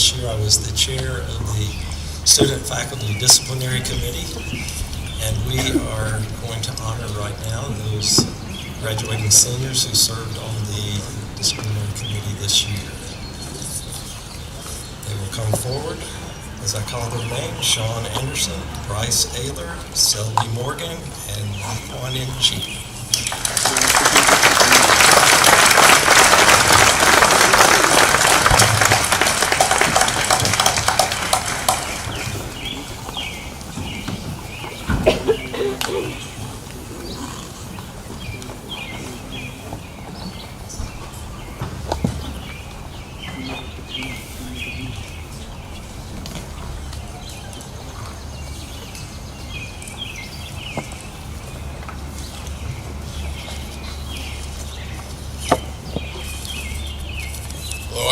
this year I was the chair of the Student Faculty Disciplinary Committee, and we are going to honor right now those graduating seniors who served on the disciplinary committee this year. They will come forward as I call their names: Sean Anderson, Bryce Ayler, Selby Morgan, and Juan Chi.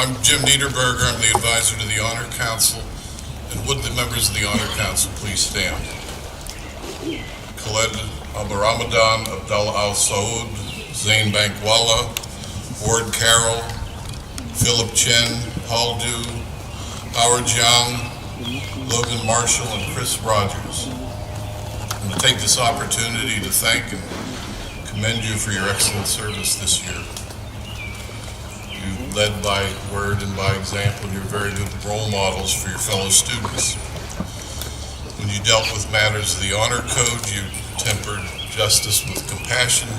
I'm Jim Niederberger. I'm the advisor to the Honor Council. And would the members of the Honor Council please stand? Khaled Abaramadan, Abdullah Al Saud, Zain Bankwala, Ward Carroll, Philip Chen, Paul Du, Howard Young, Logan Marshall, and Chris Rogers. I'm going to take this opportunity to thank and commend you for your excellent service this year. You led by word and by example, and you're very good role models for your fellow students. When you dealt with matters of the honor code, you tempered justice with compassion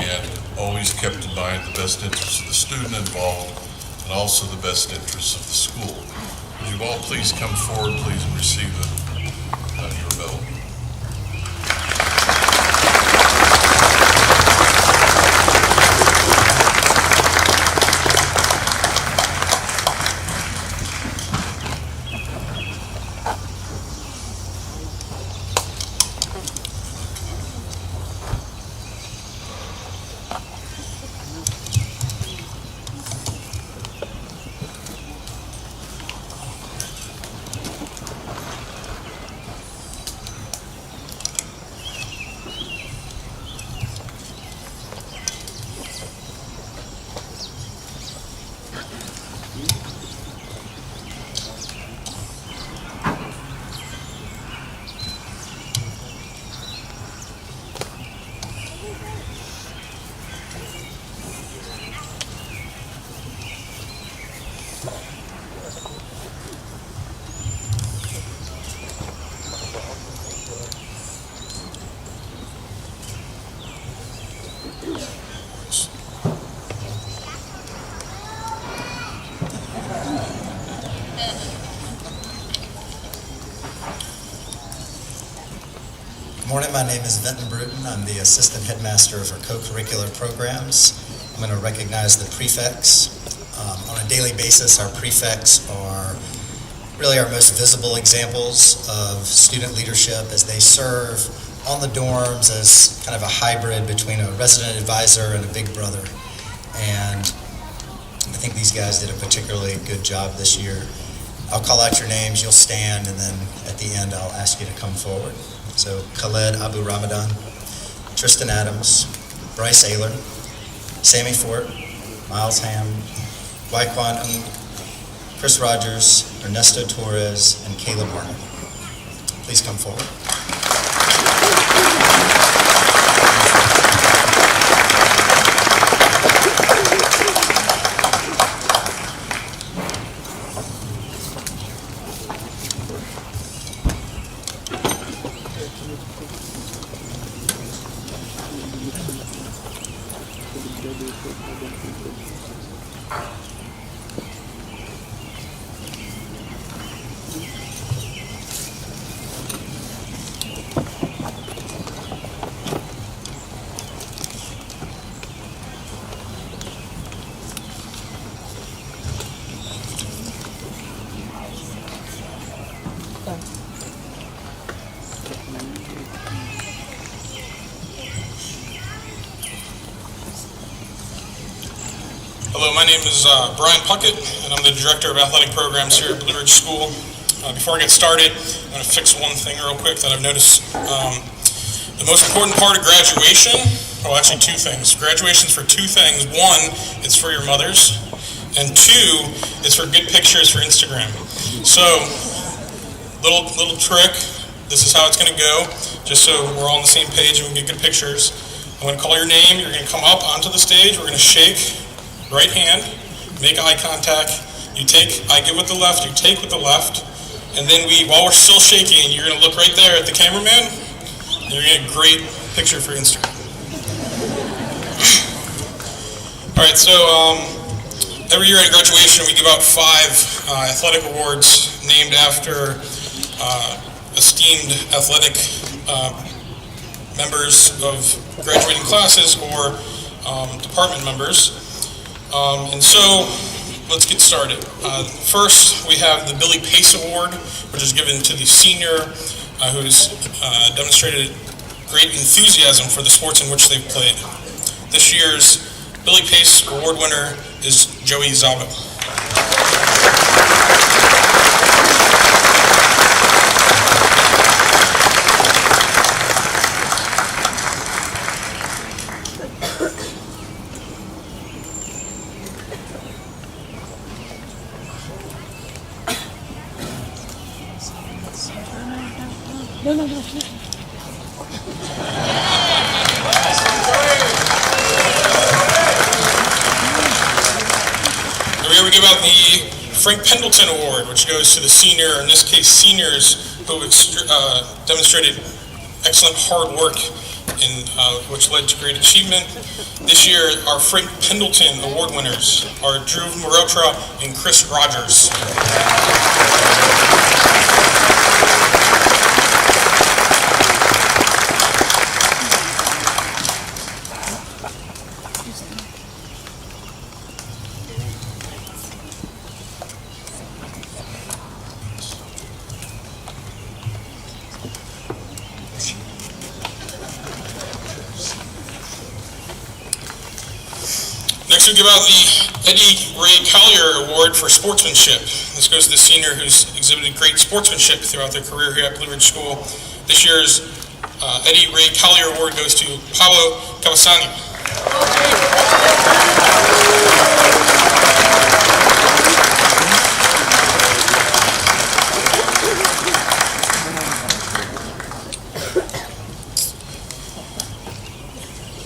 and always kept in mind the best interests of the student involved and also the best interests of the school. Would you all please come forward, please, and receive your medal. Good morning, my name is Vinton Bruton. I'm the Assistant Headmaster for Co-Curricular Programs. I'm going to recognize the prefects. On a daily basis, our prefects are really our most visible examples of student leadership as they serve on the dorms as kind of a hybrid between a resident advisor and a big brother. And I think these guys did a particularly good job this year. I'll call out your names, you'll stand, and then at the end I'll ask you to come forward. So Khaled Abu Ramadan, Tristan Adams, Bryce Ayler, Sammy Fort, Miles Ham, Waikwan Ng, Chris Rogers, Ernesto Torres, and Caleb Harmon. Please come forward. Hello, my name is Brian Puckett, and I'm the Director of Athletic Programs here at Blue Ridge School. Before I get started, I'm going to fix one thing real quick that I've noticed. The most important part of graduation, well, actually two things. Graduation's for two things. One, it's for your mothers, and 2 is for good pictures for Instagram. So, little trick. This is how it's going to go, just so we're all on the same page and we get good pictures. I'm going to call your name. You're going to come up onto the stage. We're going to shake right hand, make eye contact. I give with the left, you take with the left, and then while we're still shaking, you're going to look right there at the cameraman, and you're going to get a great picture for Instagram. All right, so every year at graduation, we give out 5 athletic awards named after esteemed athletic members of graduating classes or department members. And so let's get started. First, we have the Billy Pace Award, which is given to the senior who's demonstrated great enthusiasm for the sports in which they've played. This year's Billy Pace Award winner is Joey Zaba. Here we give out the Frank Pendleton Award, which goes to the senior, in this case seniors, who demonstrated excellent hard work, which led to great achievement. This year, our Frank Pendleton Award winners are Drew Marotra and Chris Rogers. Next, we give out the Eddie Ray Collier Award for Sportsmanship. This goes to the senior who's exhibited great sportsmanship throughout their career here at Blue Ridge School. This year's Eddie Ray Collier Award goes to Paolo Cavasani.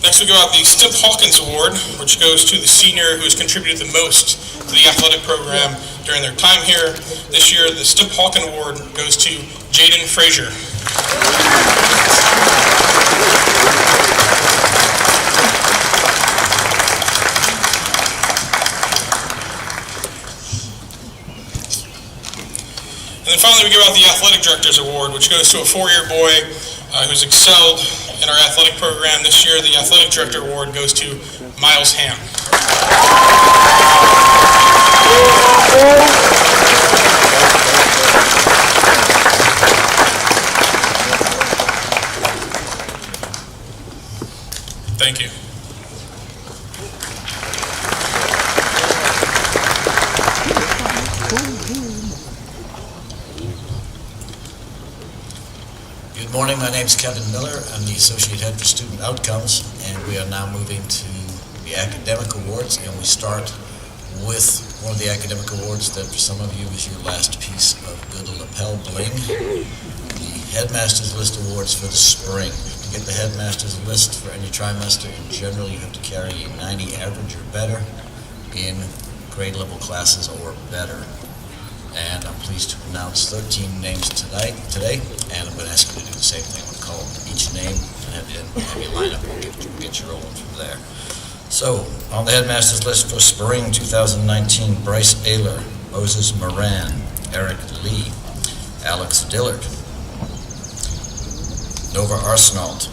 Next, we go out the Stip Hawkins Award, which goes to the senior who has contributed the most to the athletic program during their time here. This year, the Stip Hawkins Award goes to Jaden Frazier. And then finally, we give out the Athletic Directors Award, which goes to a 4-year boy who's excelled in our athletic program. This year, the Athletic Director Award goes to Miles Ham. Thank you. Good morning, my name is Kevin Miller. I'm the Associate Head for Student Outcomes, and we are now moving to the Academic Awards, and we start with one of the Academic Awards that for some of you is your last piece of good lapel bling, the Headmaster's List Awards for the spring. To get the Headmaster's List for any trimester, in general, you have to carry a 90 average or better in grade level classes or better. And I'm pleased to announce 13 names today, and I'm going to ask you to do the same thing. I'm going to call each name and have you line up and get your own from there. So, on the Headmaster's List for Spring 2019, Bryce Ayler, Moses Moran, Eric Lee, Alex Dillard, Nova Arsenault,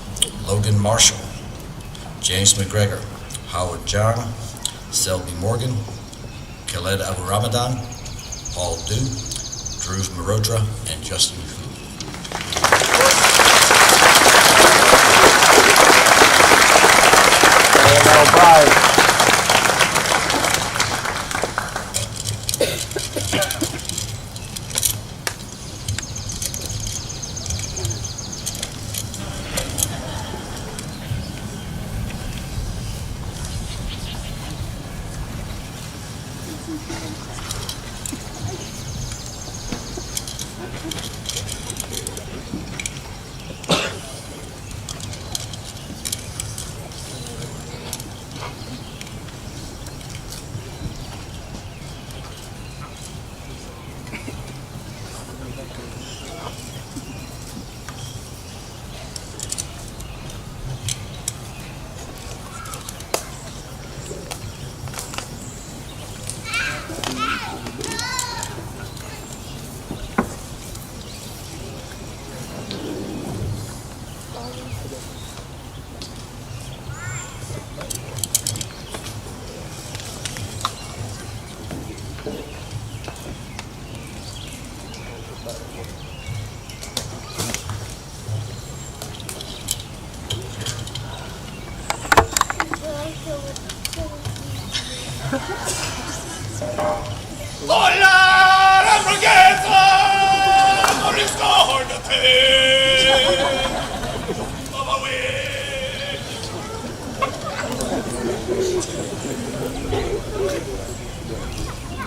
Logan Marshall, James McGregor, Howard John, Selby Morgan, Khaled Abu Ramadan, Paul Du, Drew Marodra, and Justin Hu.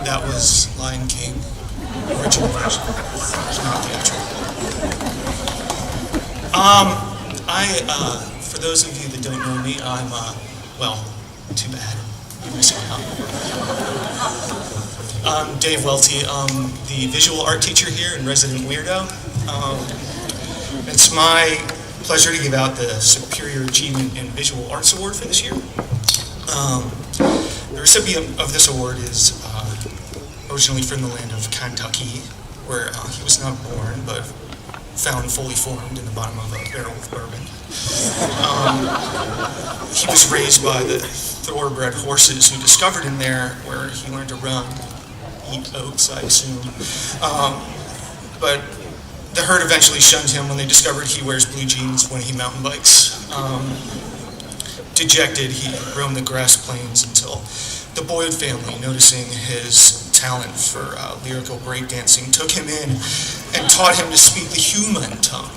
That was Lion King, original version. It's not the actual. For those of you that don't know me, I'm, well, too bad. You're missing out. I'm Dave Welty. I'm the visual art teacher here and resident weirdo. It's my pleasure to give out the Superior Achievement in Visual Arts Award for this year. The recipient of this award is originally from the land of Kentucky, where he was not born, but found fully formed in the bottom of a barrel of bourbon. He was raised by the thoroughbred horses who discovered him there, where he learned to run, eat oats, I assume. But the herd eventually shunned him when they discovered he wears blue jeans when he mountain bikes. Dejected, he roamed the grass plains until the Boyd family, noticing his talent for lyrical breakdancing, took him in and taught him to speak the human tongue.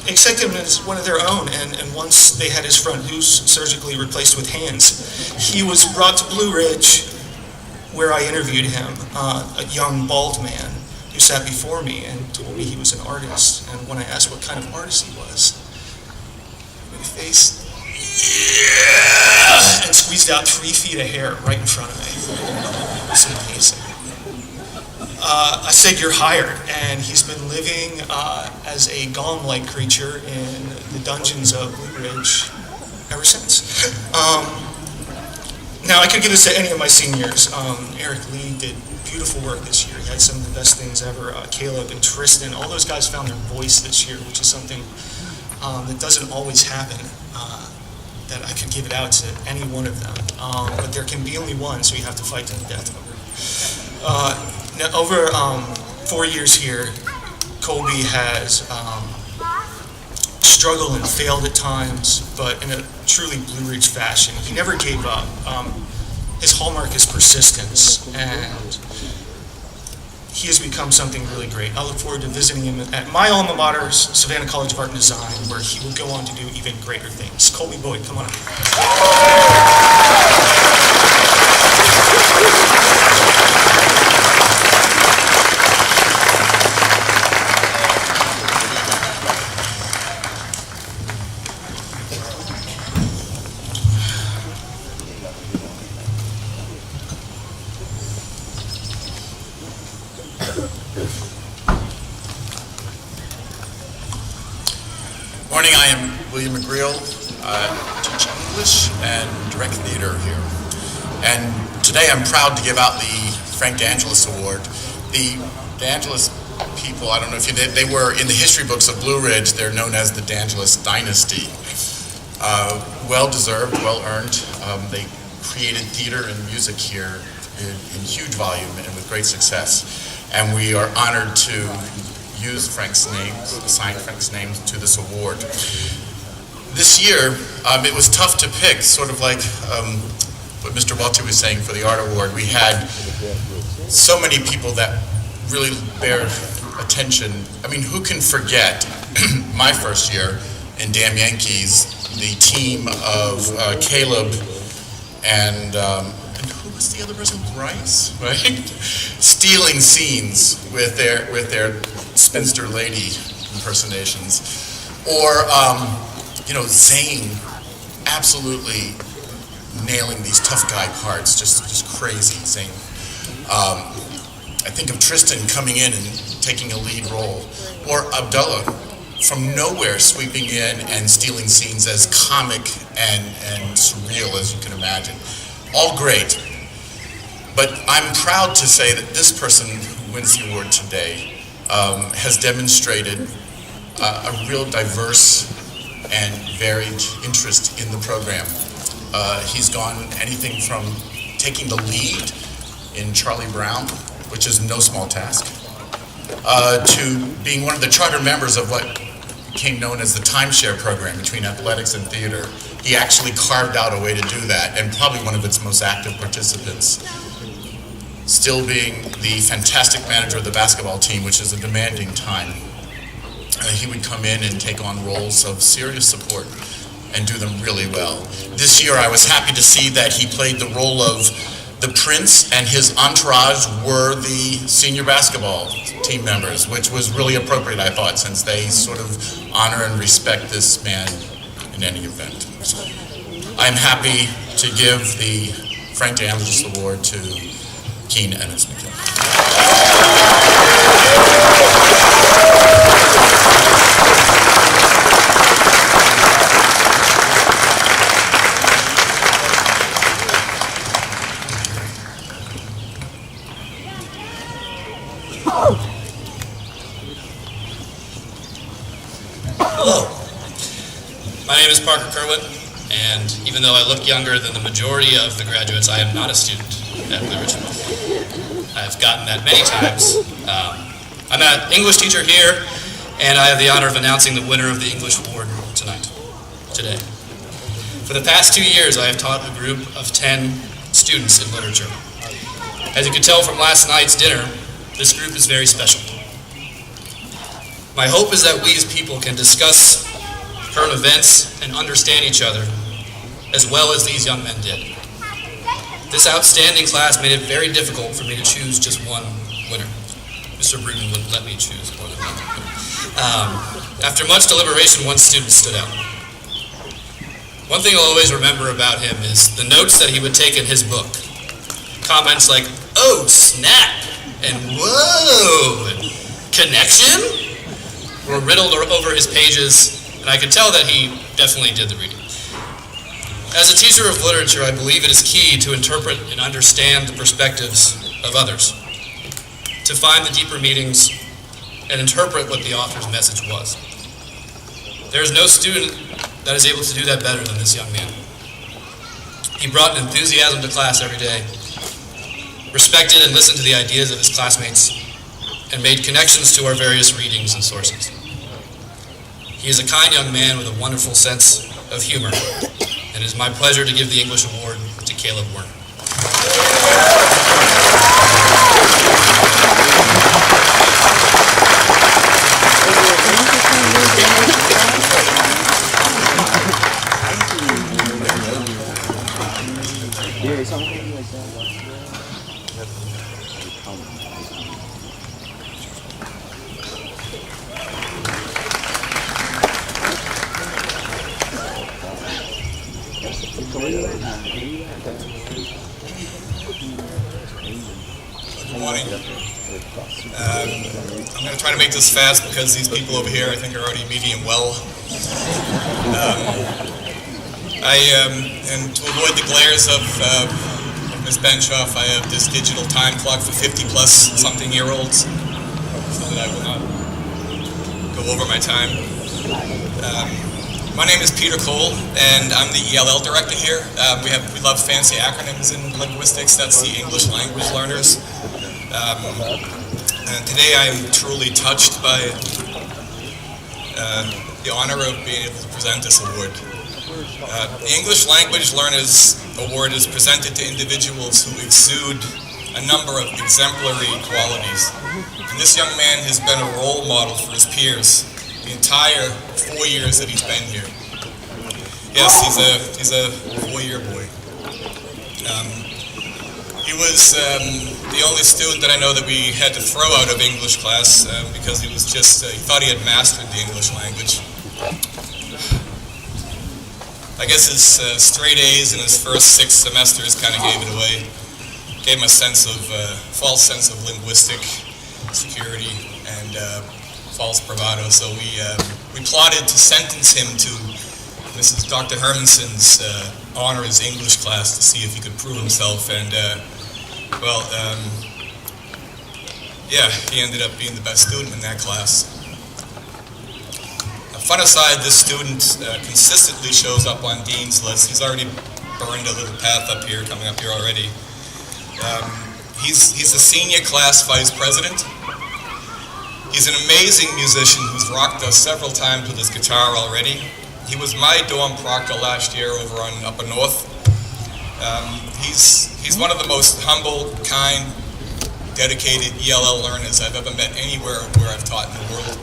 Accepted him as one of their own, and once they had his front hooves surgically replaced with hands, he was brought to Blue Ridge, where I interviewed him, a young bald man who sat before me and told me he was an artist. And when I asked what kind of artist he was, he faced and squeezed out 3 feet of hair right in front of me. It was amazing. I said, "You're hired," and he's been living as a golem-like creature in the dungeons of Blue Ridge ever since. Now, I could give this to any of my seniors. Eric Lee did beautiful work this year. He had some of the best things ever. Caleb and Tristan, all those guys found their voice this year, which is something that doesn't always happen. That I could give it out to any one of them, but there can be only one, so you have to fight to the death over it. Now, over 4 years here, Colby has struggled and failed at times, but in a truly Blue Ridge fashion. He never gave up. His hallmark is persistence, and he has become something really great. I look forward to visiting him at my alma mater, Savannah College of Art and Design, where he will go on to do even greater things. Colby Boyd, come on up. Morning, I am William McGreal. I teach English and direct theater here. And today I'm proud to give out the Frank DeAngelis Award. The DeAngelis people, I don't know if you did, they were in the history books of Blue Ridge, they're known as the DeAngelis Dynasty. Well-deserved, well-earned. They created theater and music here in huge volume and with great success. And we are honored to use Frank's name, assign Frank's name to this award. This year, it was tough to pick, sort of like what Mr. Welty was saying for the Art Award. We had so many people that really bear attention. I mean, who can forget my first year in Damn Yankees, the team of Caleb and who was what's the other person? Bryce, right? Stealing scenes with their spinster lady impersonations, or Zane, absolutely nailing these tough guy parts, just crazy. Zane. I think of Tristan coming in and taking a lead role, or Abdullah from nowhere sweeping in and stealing scenes as comic and surreal as you can imagine. All great. But I'm proud to say that this person who wins the award today has demonstrated a real diverse and varied interest in the program. He's gone anything from taking the lead in Charlie Brown, which is no small task, to being one of the charter members of what became known as the timeshare program between athletics and theater. He actually carved out a way to do that, and probably one of its most active participants. Still being the fantastic manager of the basketball team, which is a demanding time. He would come in and take on roles of serious support and do them really well. This year I was happy to see that he played the role of the prince, and his entourage were the senior basketball team members, which was really appropriate, I thought, since they sort of honor and respect this man in any event. So I'm happy to give the Frank DeAngelis Award to Keen Ennis McKinney. Hello, my name is Parker Kerwin, and even though I look younger than the majority of the graduates, I am not a student at Blue Ridge. I've gotten that many times. I'm an English teacher here, and I have the honor of announcing the winner of the English Award today. For the past 2 years, I have taught a group of 10 students in literature. As you could tell from last night's dinner, this group is very special. My hope is that we as people can discuss current events and understand each other as well as these young men did. This outstanding class made it very difficult for me to choose just one winner. Mr. Bruton wouldn't let me choose more than one winner. After much deliberation, one student stood out. One thing I'll always remember about him is the notes that he would take in his book. Comments like, "Oh, snap," and "Whoa," and "Connection?" were riddled over his pages, and I could tell that he definitely did the reading. As a teacher of literature, I believe it is key to interpret and understand the perspectives of others, to find the deeper meanings and interpret what the author's message was. There is no student that is able to do that better than this young man. He brought an enthusiasm to class every day, respected and listened to the ideas of his classmates, and made connections to our various readings and sources. He is a kind young man with a wonderful sense of humor, and it is my pleasure to give the English Award to Caleb Werner. Good morning. I'm going to try to make this fast because these people over here I think are already medium well. And to avoid the glares of Ms. Benshoff, I have this digital time clock for 50-plus something year olds so that I will not go over my time. My name is Peter Cole, and I'm the ELL director here. We love fancy acronyms in linguistics. That's the English language learners. And today I am truly touched by the honor of being able to present this award. The English Language Learners Award is presented to individuals who exude a number of exemplary qualities. And this young man has been a role model for his peers the entire 4 years that he's been here. Yes, he's a 4-year boy. He was the only student that I know that we had to throw out of English class because he was just, he thought he had mastered the English language. I guess his straight A's in his first 6 semesters kind of gave it away. Gave him a false sense of linguistic security and false bravado. So we plotted to sentence him to Mrs. Dr. Hermanson's honors English class to see if he could prove himself. And yeah, he ended up being the best student in that class. Fun aside, this student consistently shows up on Dean's list. He's already burned a little path up here, coming up here already. He's the senior class vice president. He's an amazing musician who's rocked us several times with his guitar already. He was my dorm proctor last year over on Upper North. He's one of the most humble, kind, dedicated ELL learners I've ever met anywhere where I've taught in the world.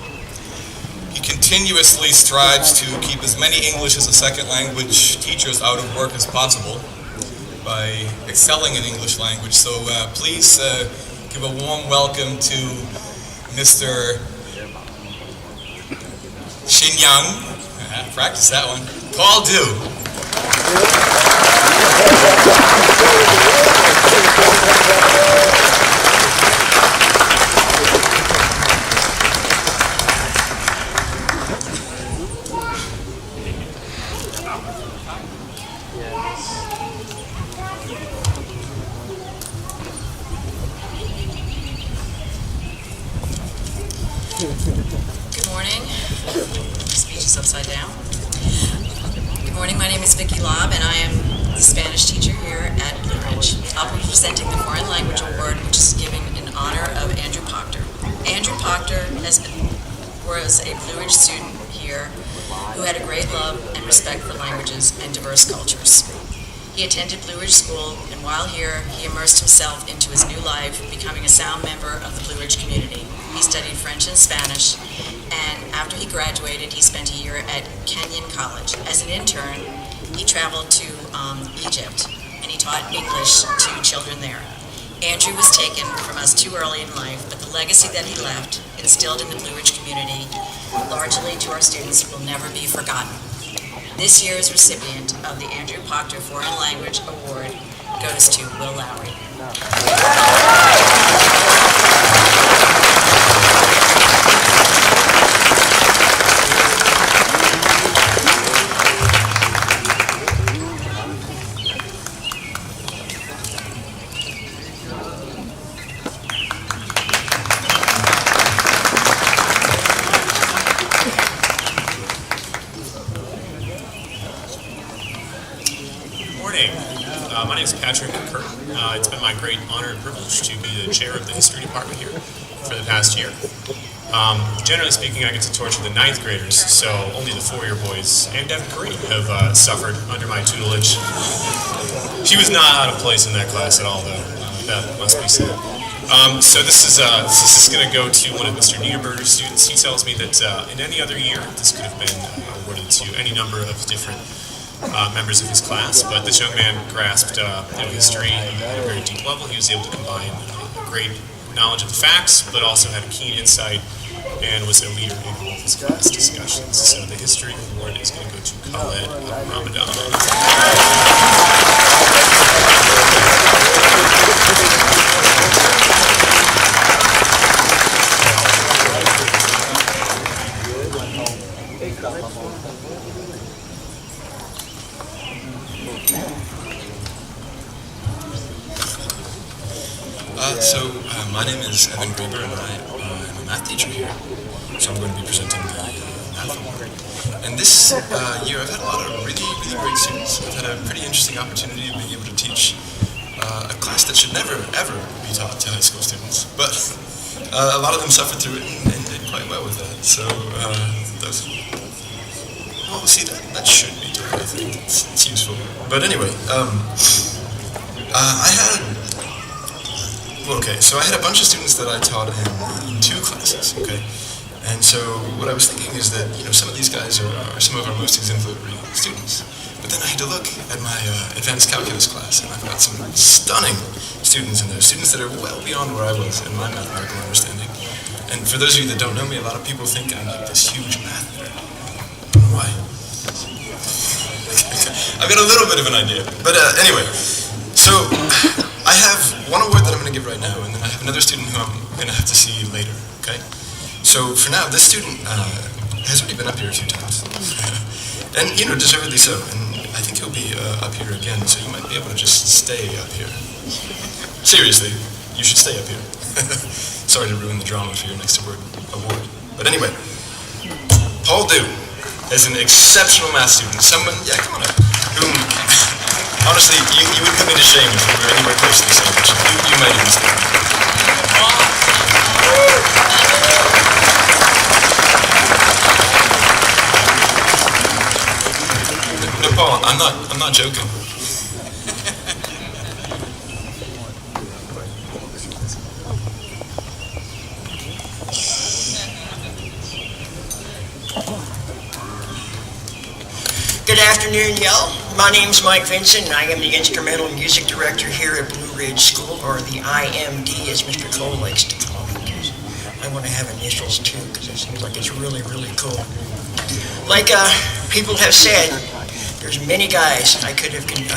He continuously strives to keep as many English as a second language teachers out of work as possible by excelling in English language. So please give a warm welcome to Mr. Shinyang. Practice that one. Paul Du. Good morning. Speech is upside down. Good morning, my name is Vicki Lobb, and I am the Spanish teacher here at Blue Ridge. I'll be presenting the Foreign Language Award, which is given in honor of Andrew Proctor. Andrew Proctor was a Blue Ridge student here who had a great love and respect for languages and diverse cultures. He attended Blue Ridge School, and while here, he immersed himself into his new life, becoming a sound member of the Blue Ridge community. He studied French and Spanish, and after he graduated, he spent a year at Kenyon College. As an intern, he traveled to Egypt, and he taught English to children there. Andrew was taken from us too early in life, but the legacy that he left, instilled in the Blue Ridge community, largely to our students, will never be forgotten. This year's recipient of the Andrew Proctor Foreign Language Award goes to Will Lowry. My name is Patrick Curtin. It's been my great honor and privilege to be the chair of the history department here for the past year. Generally speaking, I get to torture the 9th graders, so only the 4-year boys and Devin Curry have suffered under my tutelage. She was not out of place in that class at all, though. That must be said. So this is going to go to one of Mr. Niederberger's students. He tells me that in any other year, this could have been awarded to any number of different members of his class, but this young man grasped history at a very deep level. He was able to combine a great knowledge of the facts, but also had a keen insight and was a leader in all of his class discussions. So the history award is going to go to Khaled Ramadan. My name is Evan Graber, and I am a math teacher here. So I'm going to be presenting the math award. And this year, I've had a lot of really, really great students. I've had a pretty interesting opportunity of being able to teach a class that should never, ever be taught to high school students. But a lot of them suffered through it and did quite well with that. So see, that should be taught, I think. It's useful. But anyway, so I had a bunch of students that I taught in 2 classes, okay? And so what I was thinking is that, some of these guys are some of our most exemplary students. But then I had to look at my advanced calculus class, and I've got some stunning students in there, students that are well beyond where I was in my mathematical understanding. And for those of you that don't know me, a lot of people think I'm like this huge math nerd. I don't know why. I've got a little bit of an idea. But anyway, so I have one award that I'm going to give right now, and then I have another student who I'm going to have to see later, okay? So for now, this student has already been up here a few times. And, deservedly so. And I think he'll be up here again, so you might be able to just stay up here. Seriously, you should stay up here. Sorry to ruin the drama for your next award. But anyway, Paul Dew is an exceptional math student. Someone, come on up, whom, honestly, you would put me to shame if you were anywhere close to this age. You might even stay. No, Paul, I'm not joking. Good afternoon, y'all. My name's Mike Vincent, and I am the Instrumental Music Director here at Blue Ridge School, or the IMD, as Mr. Cole likes to call me. I want to have initials, too, because it seems like it's really, really cool. Like people have said, there's many guys I could have given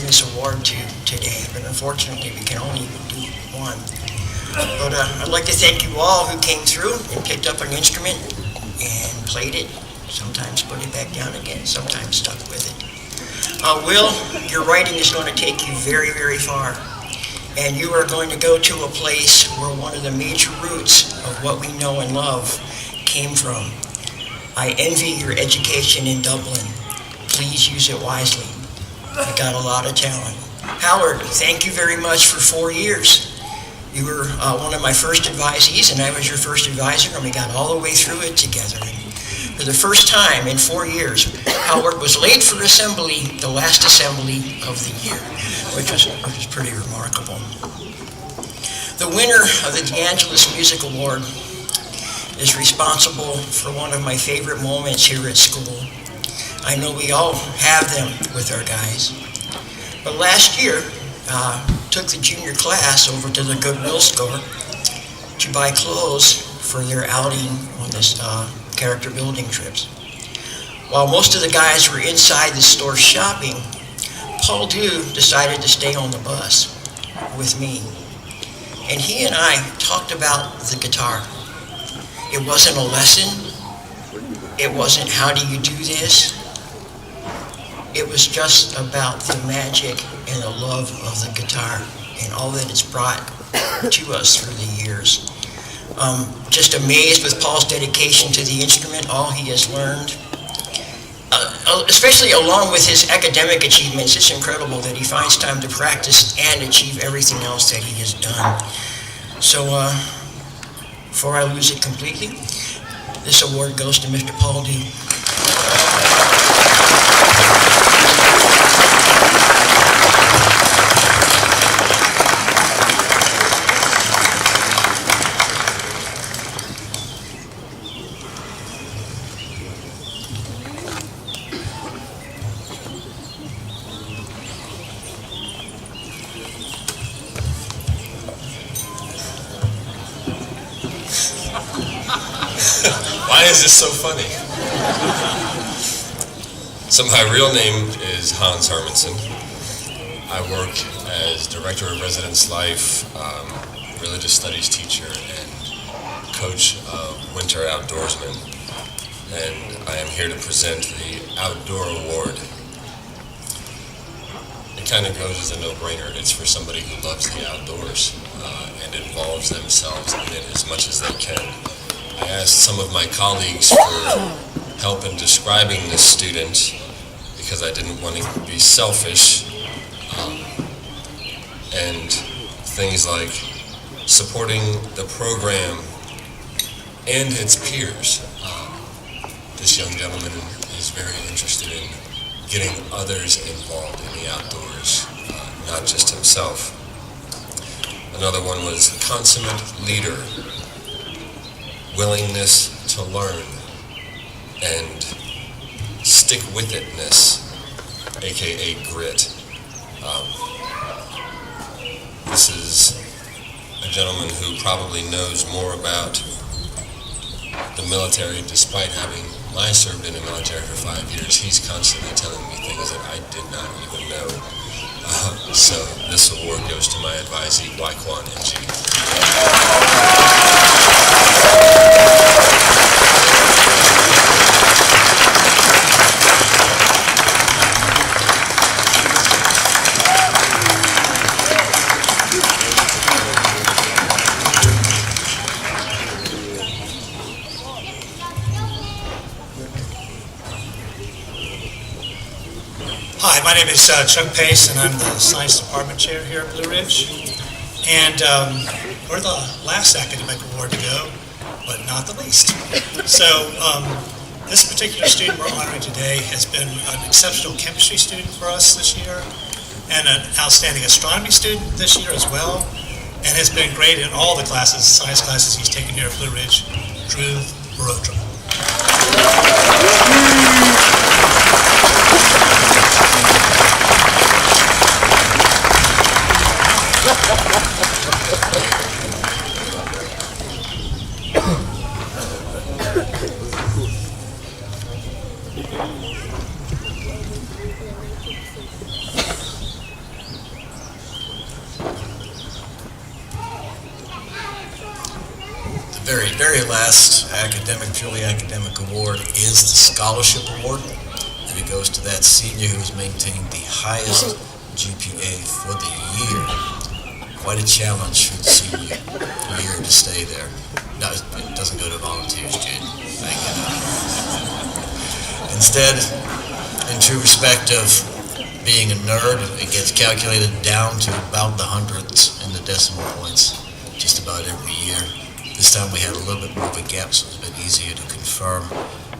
this award to today, but unfortunately we can only do one. But I'd like to thank you all who came through and picked up an instrument and played it. Sometimes put it back down again, sometimes stuck with it. Will, your writing is going to take you very, very far. And you are going to go to a place where one of the major roots of what we know and love came from. I envy your education in Dublin. Please use it wisely. You got a lot of talent. Howard, thank you very much for 4 years. You were one of my first advisees, and I was your first advisor, and we got all the way through it together. For the first time in 4 years, Howard was late for assembly, the last assembly of the year, which was pretty remarkable. The winner of the DeAngelis Music Award is responsible for one of my favorite moments here at school. I know we all have them with our guys. But last year, took the junior class over to the Goodwill store to buy clothes for their outing on this character building trips. While most of the guys were inside the store shopping, Paul Dew decided to stay on the bus with me. And he and I talked about the guitar. It wasn't a lesson. It wasn't how do you do this. It was just about the magic and the love of the guitar and all that it's brought to us through the years. Just amazed with Paul's dedication to the instrument, all he has learned. Especially along with his academic achievements, it's incredible that he finds time to practice and achieve everything else that he has done. So, before I lose it completely, this award goes to Mr. Paul Dew. Why is this so funny? So my real name is Hans Hermanson. I work as Director of Residence Life, religious studies teacher, and coach of winter outdoorsmen. And I am here to present the Outdoor Award. It kind of goes as a no-brainer. It's for somebody who loves the outdoors and involves themselves in it as much as they can. I asked some of my colleagues for help in describing this student because I didn't want to be selfish, and things like supporting the program and its peers. This young gentleman is very interested in getting others involved in the outdoors, not just himself. Another one was consummate leader, willingness to learn, and stick-with-itness. aka Grit. This is a gentleman who probably knows more about the military, despite having served in the military for 5 years. He's constantly telling me things that I did not even know. So this award goes to my advisee, Waikwan NG. Hi, my name is Chuck Pace, and I'm the Science Department Chair here at Blue Ridge. And we're the last academic award to go, but not the least. So this particular student we're honoring today has been an exceptional chemistry student for us this year, and an outstanding astronomy student this year as well, and has been great in all the classes, science classes he's taken here at Blue Ridge. Drew Barodra. The very last purely academic award is the Scholarship Award, and it goes to that senior who's maintained the highest GPA for the year. Quite a challenge for the senior year to stay there. No, it doesn't go to volunteers, Jane. Thank you. Instead, in true respect of being a nerd, it gets calculated down to about the hundredths and the decimal points just about every year. This time we had a little bit more of a gap, so it's a bit easier to confirm,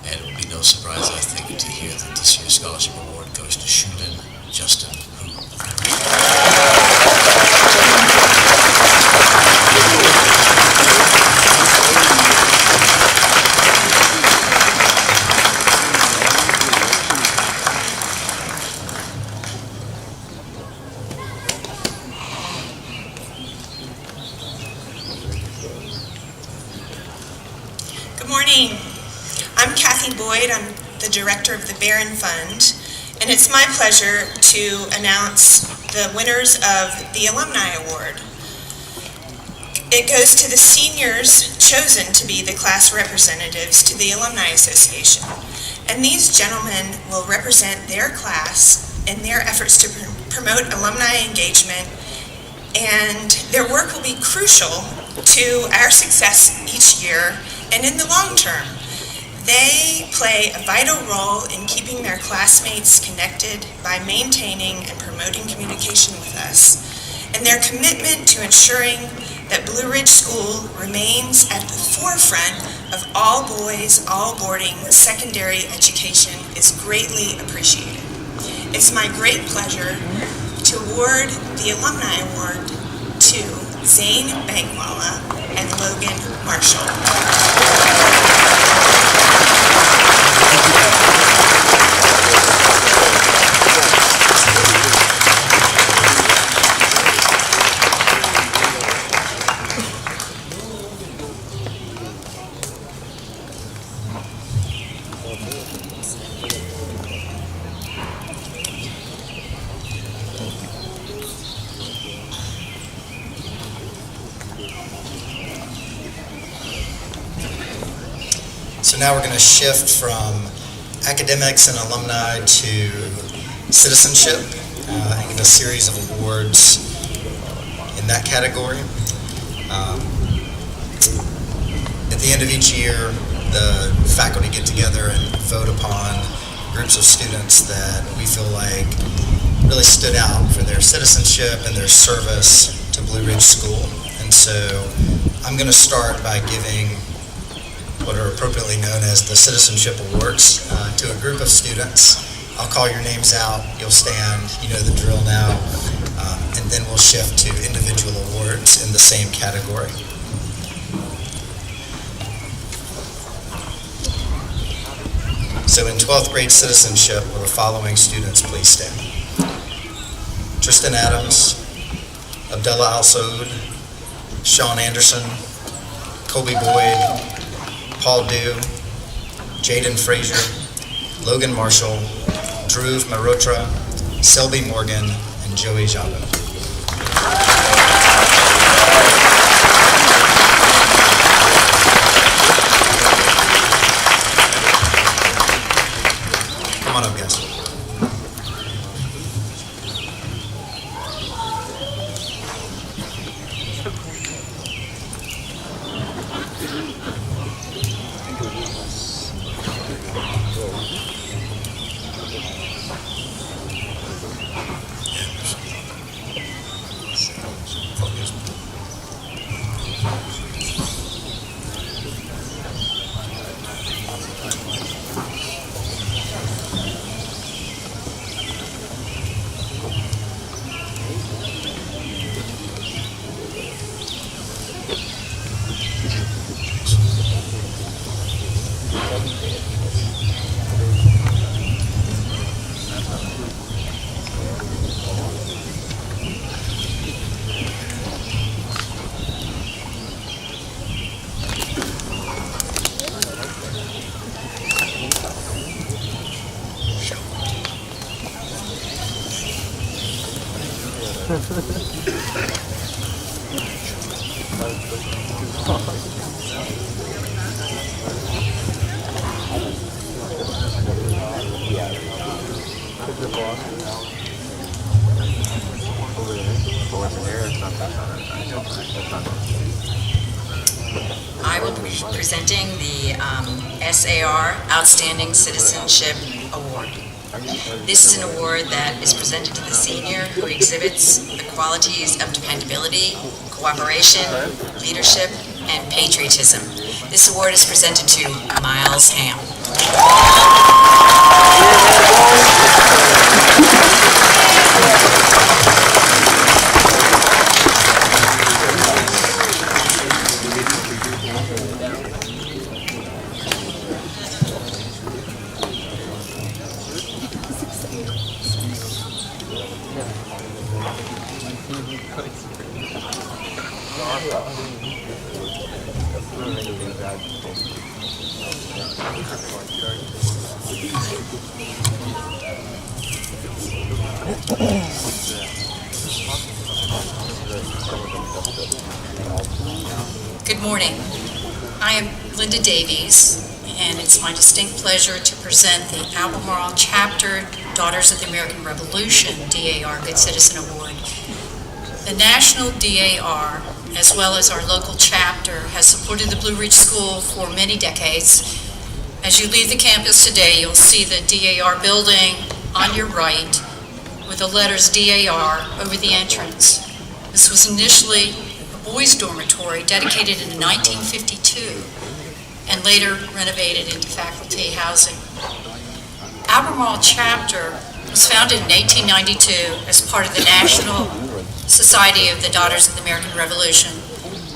and it will be no surprise, I think, to hear that this year's scholarship award goes to Shulin Justin Hu. Good morning. I'm Kathy Boyd. I'm the director of the Barron Fund, and it's my pleasure to announce the winners of the Alumni Award. It goes to the seniors chosen to be the class representatives to the Alumni Association, and these gentlemen will represent their class in their efforts to promote alumni engagement, and their work will be crucial to our success each year and in the long term. They play a vital role in keeping their classmates connected by maintaining and promoting communication with us. And their commitment to ensuring that Blue Ridge School remains at the forefront of all boys, all boarding secondary education is greatly appreciated. It's my great pleasure to award the Alumni Award to Zane Bankwala and Logan Marshall. So now we're going to shift from academics and alumni to citizenship, and give a series of awards in that category. At the end of each year, the faculty get together and vote upon groups of students that we feel like really stood out for their citizenship and their service to Blue Ridge School. And so I'm going to start by giving what are appropriately known as the Citizenship Awards to a group of students. I'll call your names out, you'll stand, you know the drill now, and then we'll shift to individual awards in the same category. So So in 12th grade citizenship, will the following students please stand? Tristan Adams, Abdullah Al-Saud, Sean Anderson, Colby Boyd, Paul Dew, Jaden Frazier, Logan Marshall, Dhruv Mehrotra, Selby Morgan, and Joey Jabo. Come on up, guys. I will be presenting the SAR Outstanding Citizenship Award. This is an award that is presented to the senior who exhibits the qualities of dependability, cooperation, leadership, and patriotism. This award is presented to Miles Ham. Good morning. I am Linda Davies, and it's my distinct pleasure to present the Albemarle Chapter Daughters of the American Revolution DAR Good Citizen Award. The National DAR, as well as our local chapter, has supported the Blue Ridge School for many decades. As you leave the campus today, you'll see the DAR building on your right with the letters DAR over the entrance. This was initially a boys' dormitory dedicated in 1952 and later renovated into faculty housing. Albemarle Chapter was founded in 1892 as part of the National Society of the Daughters of the American Revolution.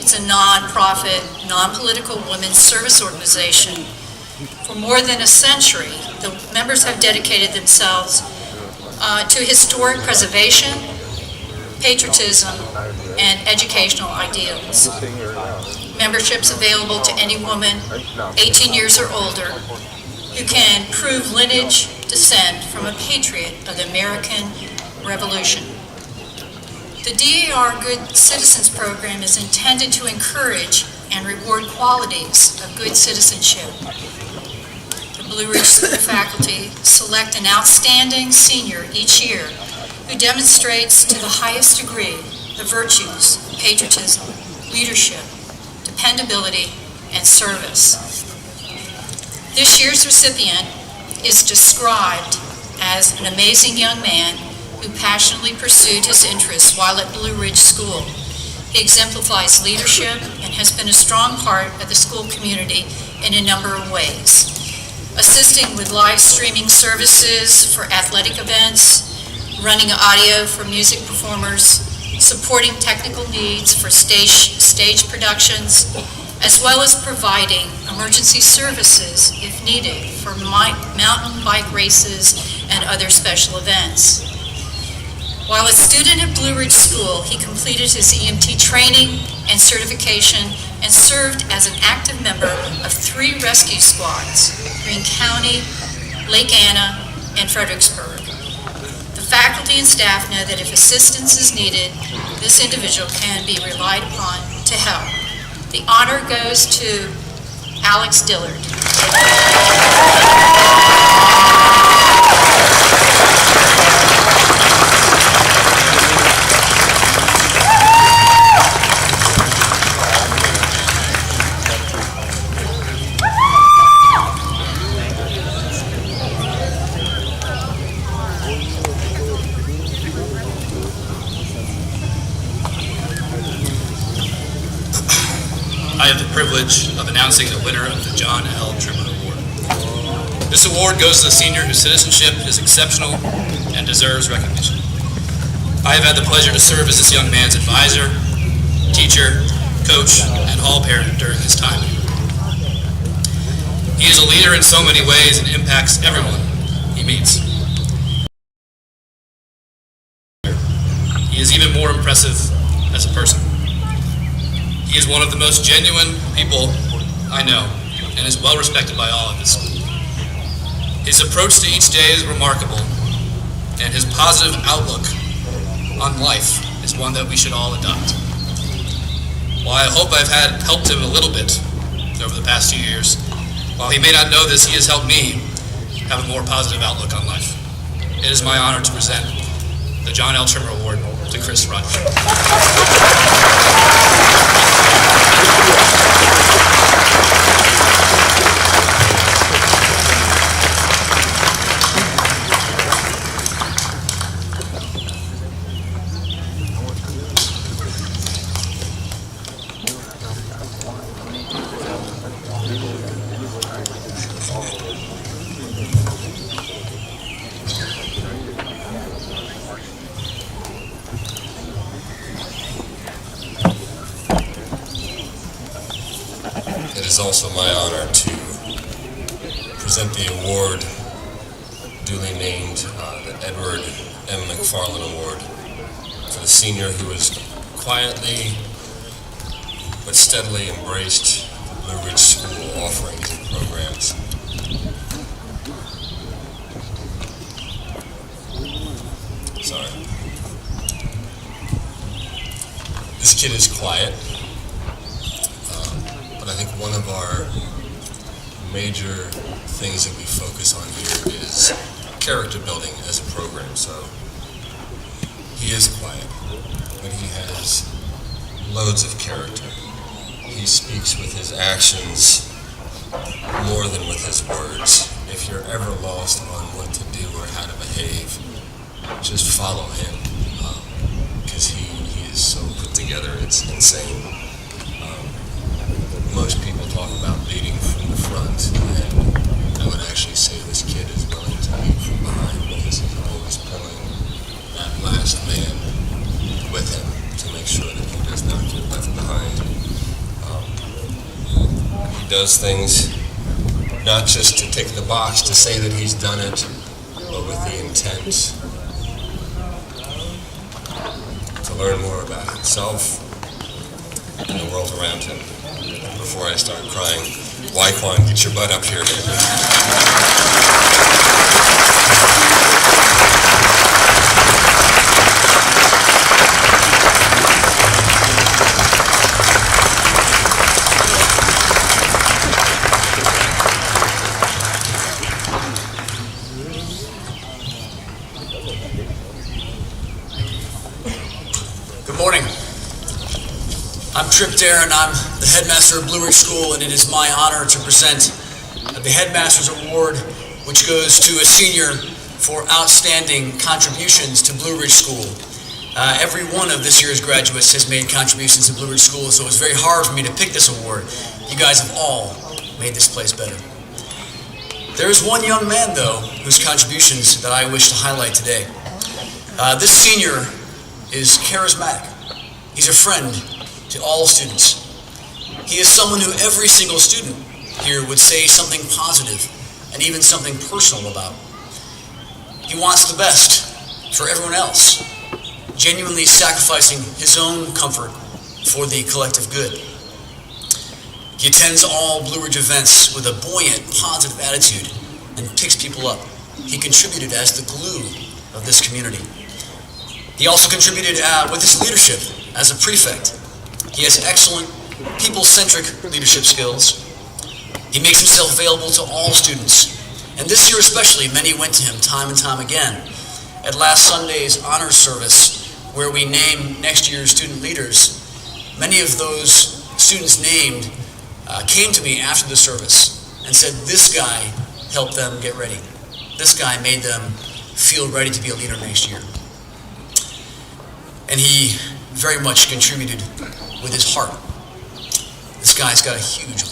It's a non-profit, non-political women's service organization. For more than a century, the members have dedicated themselves to historic preservation, patriotism, and educational ideals. Membership's available to any woman 18 years or older who can prove lineage descent from a patriot of the American Revolution. The DAR Good Citizens Program is intended to encourage and reward qualities of good citizenship. The Blue Ridge School faculty select an outstanding senior each year who demonstrates to the highest degree the virtues of patriotism, leadership, dependability, and service. This year's recipient is described as an amazing young man who passionately pursued his interests while at Blue Ridge School. He exemplifies leadership and has been a strong part of the school community in a number of ways, assisting with live streaming services for athletic events, running audio for music performers, supporting technical needs for stage productions, as well as providing emergency services if needed for mountain bike races and other special events. While a student at Blue Ridge School, he completed his EMT training and certification and served as an active member of 3 rescue squads, Greene County, Lake Anna, and Fredericksburg. The faculty and staff know that if assistance is needed, this individual can be relied upon to help. The honor goes to Alex Dillard. I have the privilege of announcing the winner of the John L. Trimmer Award. This award goes to the senior whose citizenship is exceptional and deserves recognition. I have had the pleasure to serve as this young man's advisor, teacher, coach, and hall parent during his time. He is a leader in so many ways and impacts everyone he meets. He is even more impressive as a person. He is one of the most genuine people I know and is well respected by all at this school. His approach to each day is remarkable, and his positive outlook on life is one that we should all adopt. While I hope I've helped him a little bit over the past 2 years, while he may not know this, he has helped me have a more positive outlook on life. It is my honor to present the John L. Trimmer Award to Chris Rogers. It is also my honor to present the award duly named the Edward M. McFarland Award for the senior who has quietly but steadily embraced the Blue Ridge School offerings and programs. Sorry. This kid is quiet. But I think one of our major things that we focus on here is character building as a program. So he is quiet, but he has loads of character. He speaks with his actions more than with his words. If you're ever lost on what to do or how to behave, just follow him, because he is so put together, it's insane. Most people talk about leading from the front, and I would actually say this kid is willing to lead from behind because he's always pulling that last man with him to make sure that he does not get left behind. He does things not just to tick the box to say that he's done it, but with the intent to learn more about himself and the world around him. Before I start crying, Wyquan, get your butt up here. Good morning. I'm Trip Darren. I'm the headmaster of Blue Ridge School, and it is my honor to present the Headmaster's Award, which goes to a senior for outstanding contributions to Blue Ridge School. Every one of this year's graduates has made contributions to Blue Ridge School, so it was very hard for me to pick this award. You guys have all made this place better. There is one young man, though, whose contributions that I wish to highlight today. This senior is charismatic. He's a friend to all students. He is someone who every single student here would say something positive and even something personal about. He wants the best for everyone else, genuinely sacrificing his own comfort for the collective good. He attends all Blue Ridge events with a buoyant, positive attitude and picks people up. He contributed as the glue of this community. He also contributed with his leadership as a prefect. He has excellent people-centric leadership skills. He makes himself available to all students. And this year especially, many went to him time and time again. At last Sunday's honor service, where we name next year's student leaders, many of those students named came to me after the service and said, this guy helped them get ready. This guy made them feel ready to be a leader next year. And he very much contributed with his heart. This guy's got a huge one.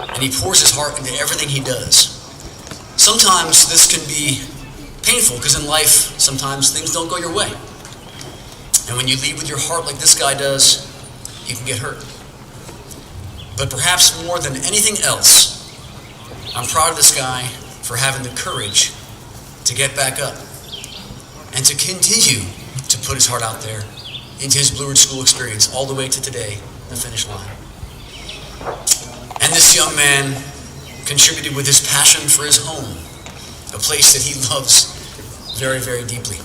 And he pours his heart into everything he does. Sometimes this can be painful because in life, sometimes things don't go your way. And when you lead with your heart like this guy does, you can get hurt. But perhaps more than anything else, I'm proud of this guy for having the courage to get back up and to continue to put his heart out there into his Blue Ridge School experience all the way to today, the finish line. And this young man contributed with his passion for his home, a place that he loves very, very deeply.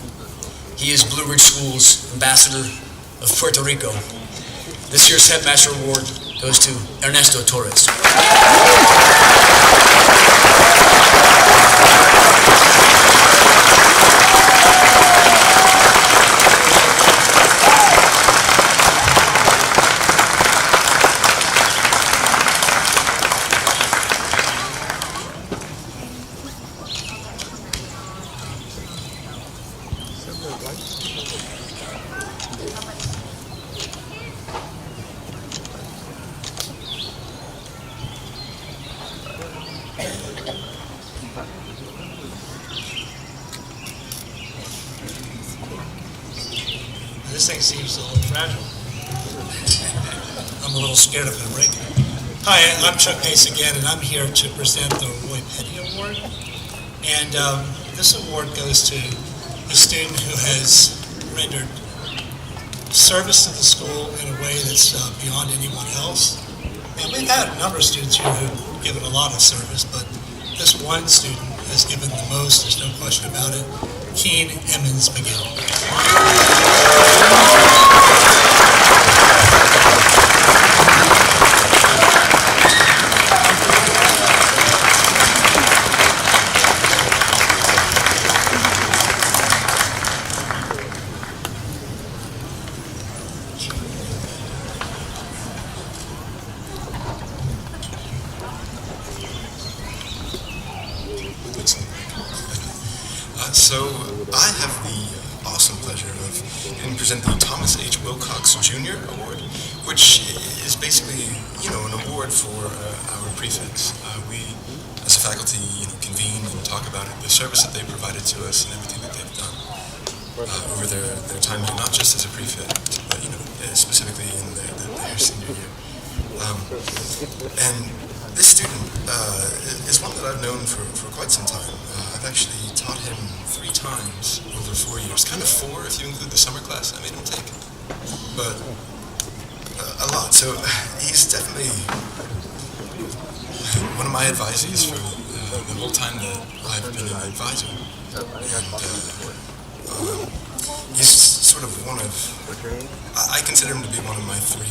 He is Blue Ridge School's ambassador of Puerto Rico. This year's Headmaster Award goes to Ernesto Torres. This thing seems a little fragile. I'm a little scared of it breaking. Hi, I'm Chuck Pace again, and I'm here to present the Roy Petty Award. And this award goes to a student who has rendered service to the school in a way that's beyond anyone else. And we've had a number of students here who've given a lot of service, but this one student has given the most, there's no question about it. Keen Emmons McGill. So I have the awesome pleasure of getting to present the Thomas H. Wilcox Jr. Award, which is basically, an award for our prefects. We, as a faculty, convene and talk about the service that they provided to us and everything that they've done over their time here, not just as a prefect, but specifically in their senior year. And this student is one that I've known for quite some time. I've actually taught him 3 times over 4 years, kind of 4 if you include the summer class I made him take, but a lot. So he's definitely one of my advisees for the whole time that I've been an advisor. And he's sort of one of, I consider him to be one of my 3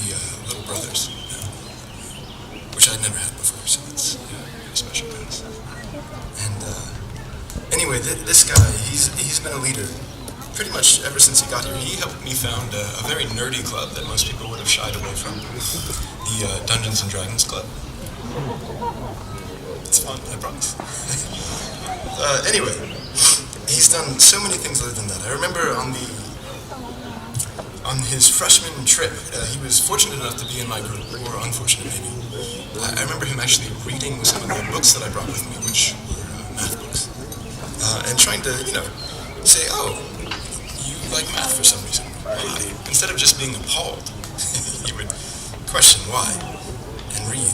little brothers, which I'd never had before, so it's a special bonus. And anyway, this guy, he's been a leader pretty much ever since he got here. He helped me found a very nerdy club that most people would have shied away from, the Dungeons and Dragons Club. It's fun, I promise. Anyway, he's done so many things other than that. I remember on his freshman trip, he was fortunate enough to be in my group, or unfortunate maybe. I remember him actually reading some of the books that I brought with me, which were math books, and trying to, say, oh, you like math for some reason. Instead of just being appalled, he would question, why? And read.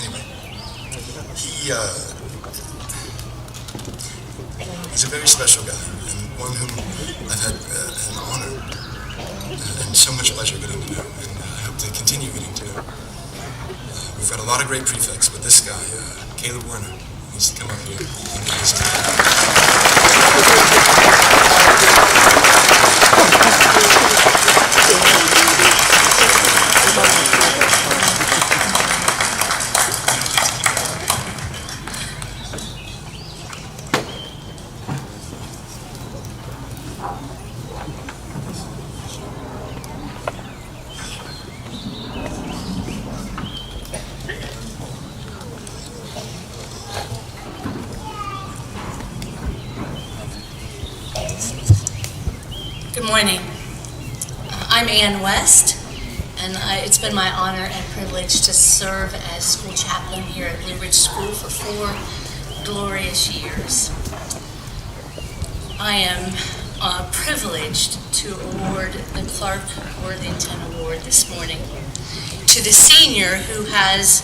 Anyway, he's a very special guy, and one whom I've had an honor and so much pleasure getting to know, and I hope to continue getting to know. We've got a lot of great prefects, but this guy, Caleb Werner, needs to come up here and get his Good morning. I'm Ann West, and it's been my honor and privilege to serve as school chaplain here at Blue Ridge School for 4 glorious years. I am privileged to award the Clark Worthington Award this morning to the senior who has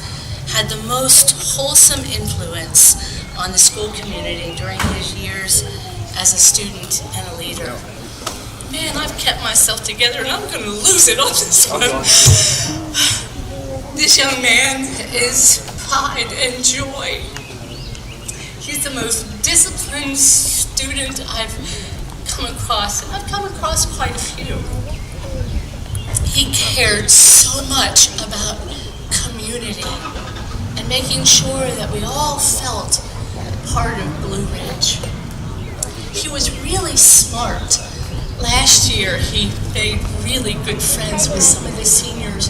had the most wholesome influence on the school community during his years as a student and a leader. Man, I've kept myself together and I'm going to lose it on this one. This young man is pride and joy. He's the most disciplined student I've come across, and I've come across quite a few. He cared so much about community and making sure that we all felt part of Blue Ridge. He was really smart. Last year, he made really good friends with some of the seniors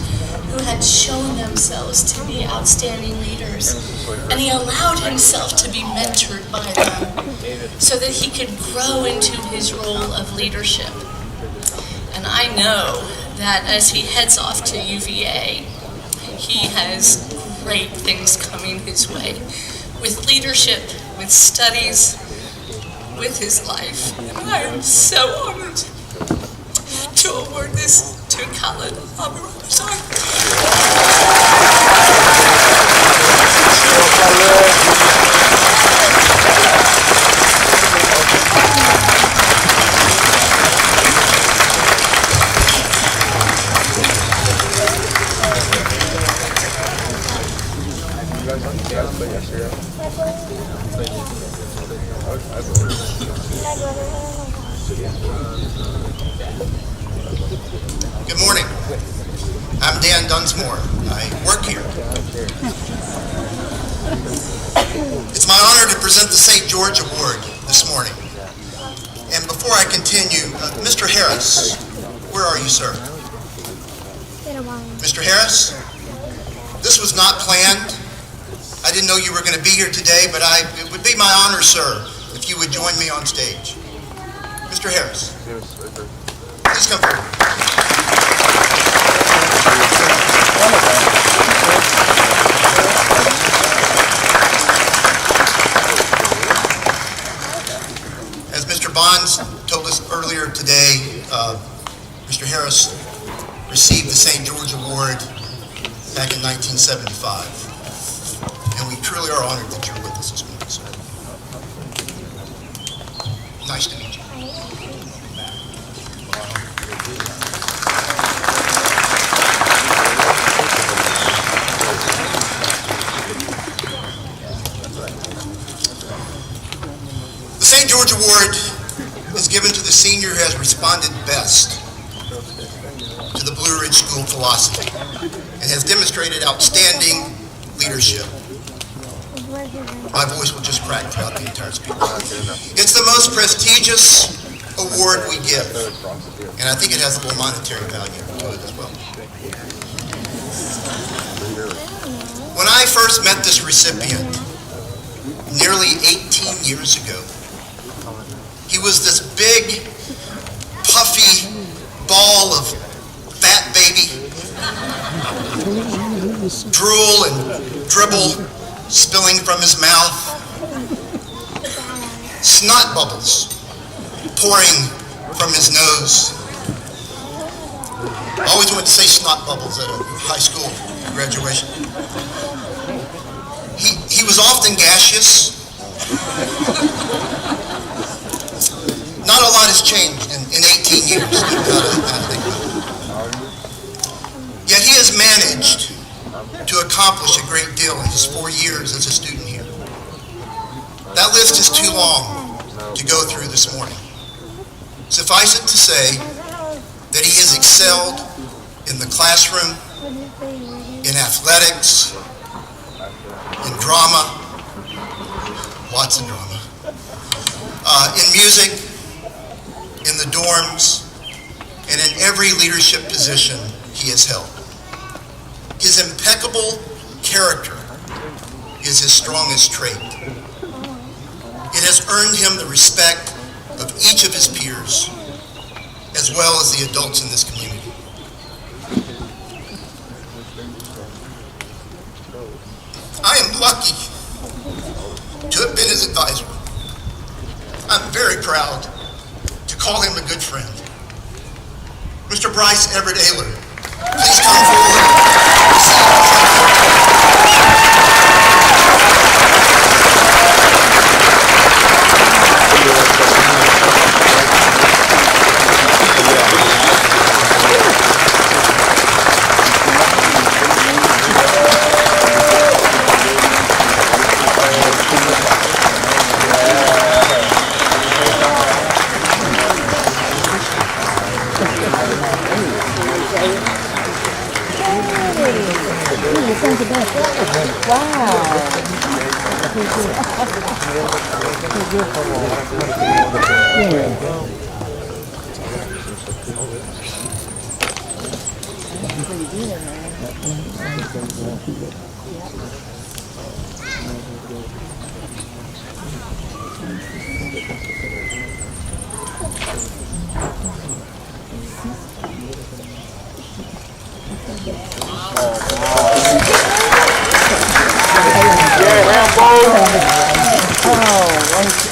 who had shown themselves to be outstanding leaders, and he allowed himself to be mentored by them so that he could grow into his role of leadership. And I know that as he heads off to UVA, he has great things coming his way with leadership, with studies, with his life. And I am so honored to award this to Khaled Abu-Ramazan. Good morning. I'm Dan Dunsmore. I work here. It's my honor to present the St. George Award this morning. And before I continue, Mr. Harris, where are you, sir? Mr. Harris, this was not planned. I didn't know you were going to be here today, but it would be my honor, sir, if you would join me on stage. Mr. Harris, please come forward. As Mr. Bonds told us earlier today, Mr. Harris received the St. George Award back in 1975. And we truly are honored that you're with us this morning, sir. Nice to meet you. The St. George Award is given to the senior who has responded best to the Blue Ridge School philosophy and has demonstrated outstanding leadership. My voice will just crack throughout the entire speech. It's the most prestigious award we give, and I think it has a little monetary value to it as well. When I first met this recipient, nearly 18 years ago, he was this big, puffy ball of fat baby, drool and dribble spilling from his mouth, snot bubbles pouring from his nose. I always wanted to say snot bubbles at a high school graduation. He was often gaseous. Not a lot has changed in 18 years. Yet he has managed to accomplish a great deal in his 4 years as a student here. That list is too long to go through this morning. Suffice it to say that he has excelled in the classroom, in athletics, in drama, lots of drama, in music, in the dorms, and in every leadership position he has held. His impeccable character is his strongest trait. It has earned him the respect of each of his peers, as well as the adults in this community. I am lucky to have been his advisor. I'm very proud to call him a good friend. Mr. Bryce Everett Ayler, please come forward.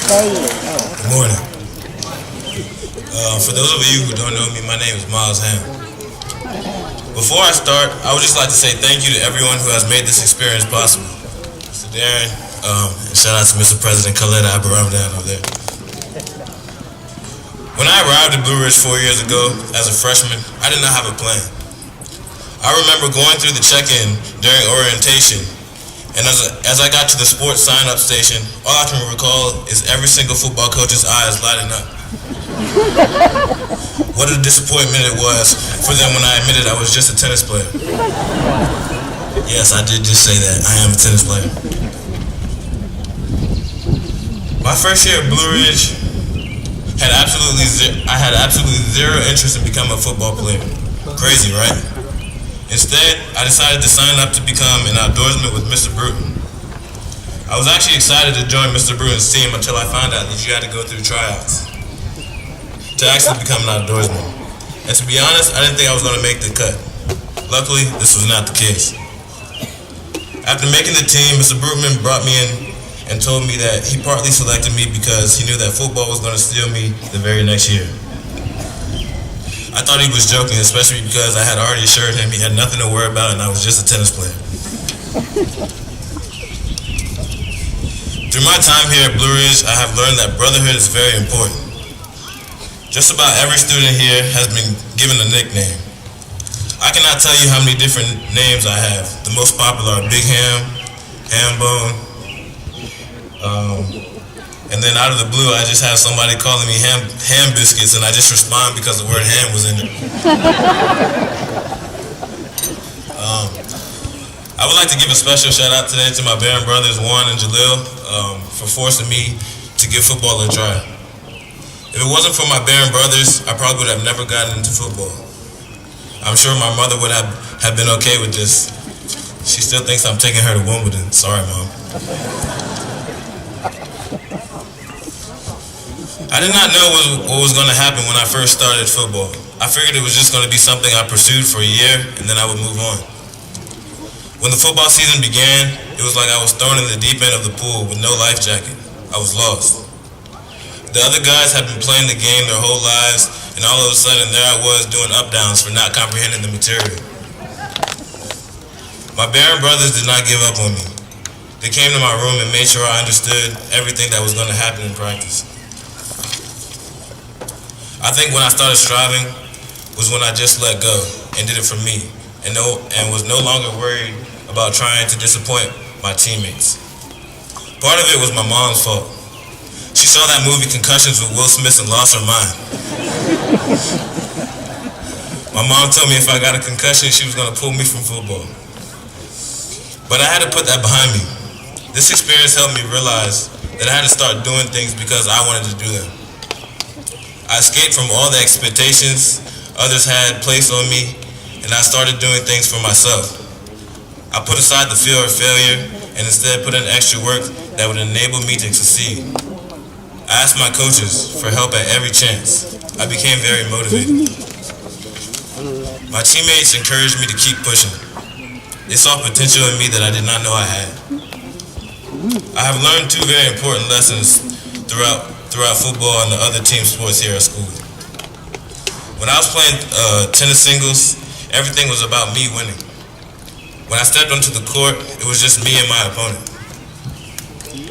Good morning. For those of you who don't know me, my name is Miles Ham. Before I start, I would just like to say thank you to everyone who has made this experience possible. Mr. Darren, and shout out to Mr. President Coletta Abaramdan over there. When I arrived at Blue Ridge 4 years ago as a freshman, I did not have a plan. I remember going through the check-in during orientation, and as I got to the sports sign-up station, all I can recall is every single football coach's eyes lighting up. What a disappointment it was for them when I admitted I was just a tennis player. Yes, I did just say that. I am a tennis player. My first year at Blue Ridge, I had absolutely zero interest in becoming a football player. Crazy, right? Instead, I decided to sign up to become an outdoorsman with Mr. Bruton. I was actually excited to join Mr. Bruton's team until I found out that you had to go through tryouts to actually become an outdoorsman. And to be honest, I didn't think I was going to make the cut. Luckily, this was not the case. After making the team, Mr. Bruton brought me in and told me that he partly selected me because he knew that football was going to steal me the very next year. I thought he was joking, especially because I had already assured him he had nothing to worry about and I was just a tennis player. Through my time here at Blue Ridge, I have learned that brotherhood is very important. Just about every student here has been given a nickname. I cannot tell you how many different names I have. The most popular are Big Ham, Hambone, and then out of the blue, I just have somebody calling me ham biscuits, and I just respond because the word ham was in it. I would like to give a special shout out today to my Barron brothers, Juan and Jalil, for forcing me to give football a try. If it wasn't for my Barron brothers, I probably would have never gotten into football. I'm sure my mother would have been okay with this. She still thinks I'm taking her to Wimbledon. Sorry, Mom. I did not know what was going to happen when I first started football. I figured it was just going to be something I pursued for a year and then I would move on. When the football season began, it was like I was thrown in the deep end of the pool with no life jacket. I was lost. The other guys had been playing the game their whole lives and all of a sudden there I was doing up-downs for not comprehending the material. My Barron brothers did not give up on me. They came to my room and made sure I understood everything that was going to happen in practice. I think when I started striving was when I just let go and did it for me, and was no longer worried about trying to disappoint my teammates. Part of it was my mom's fault. She saw that movie Concussions with Will Smith and lost her mind. My mom told me if I got a concussion, she was going to pull me from football. But I had to put that behind me. This experience helped me realize that I had to start doing things because I wanted to do them. I escaped from all the expectations others had placed on me, and I started doing things for myself. I put aside the fear of failure and instead put in extra work that would enable me to succeed. I asked my coaches for help at every chance. I became very motivated. My teammates encouraged me to keep pushing. They saw potential in me that I did not know I had. I have learned two very important lessons throughout football and the other team sports here at school. When I was playing tennis singles, everything was about me winning. When I stepped onto the court, it was just me and my opponent.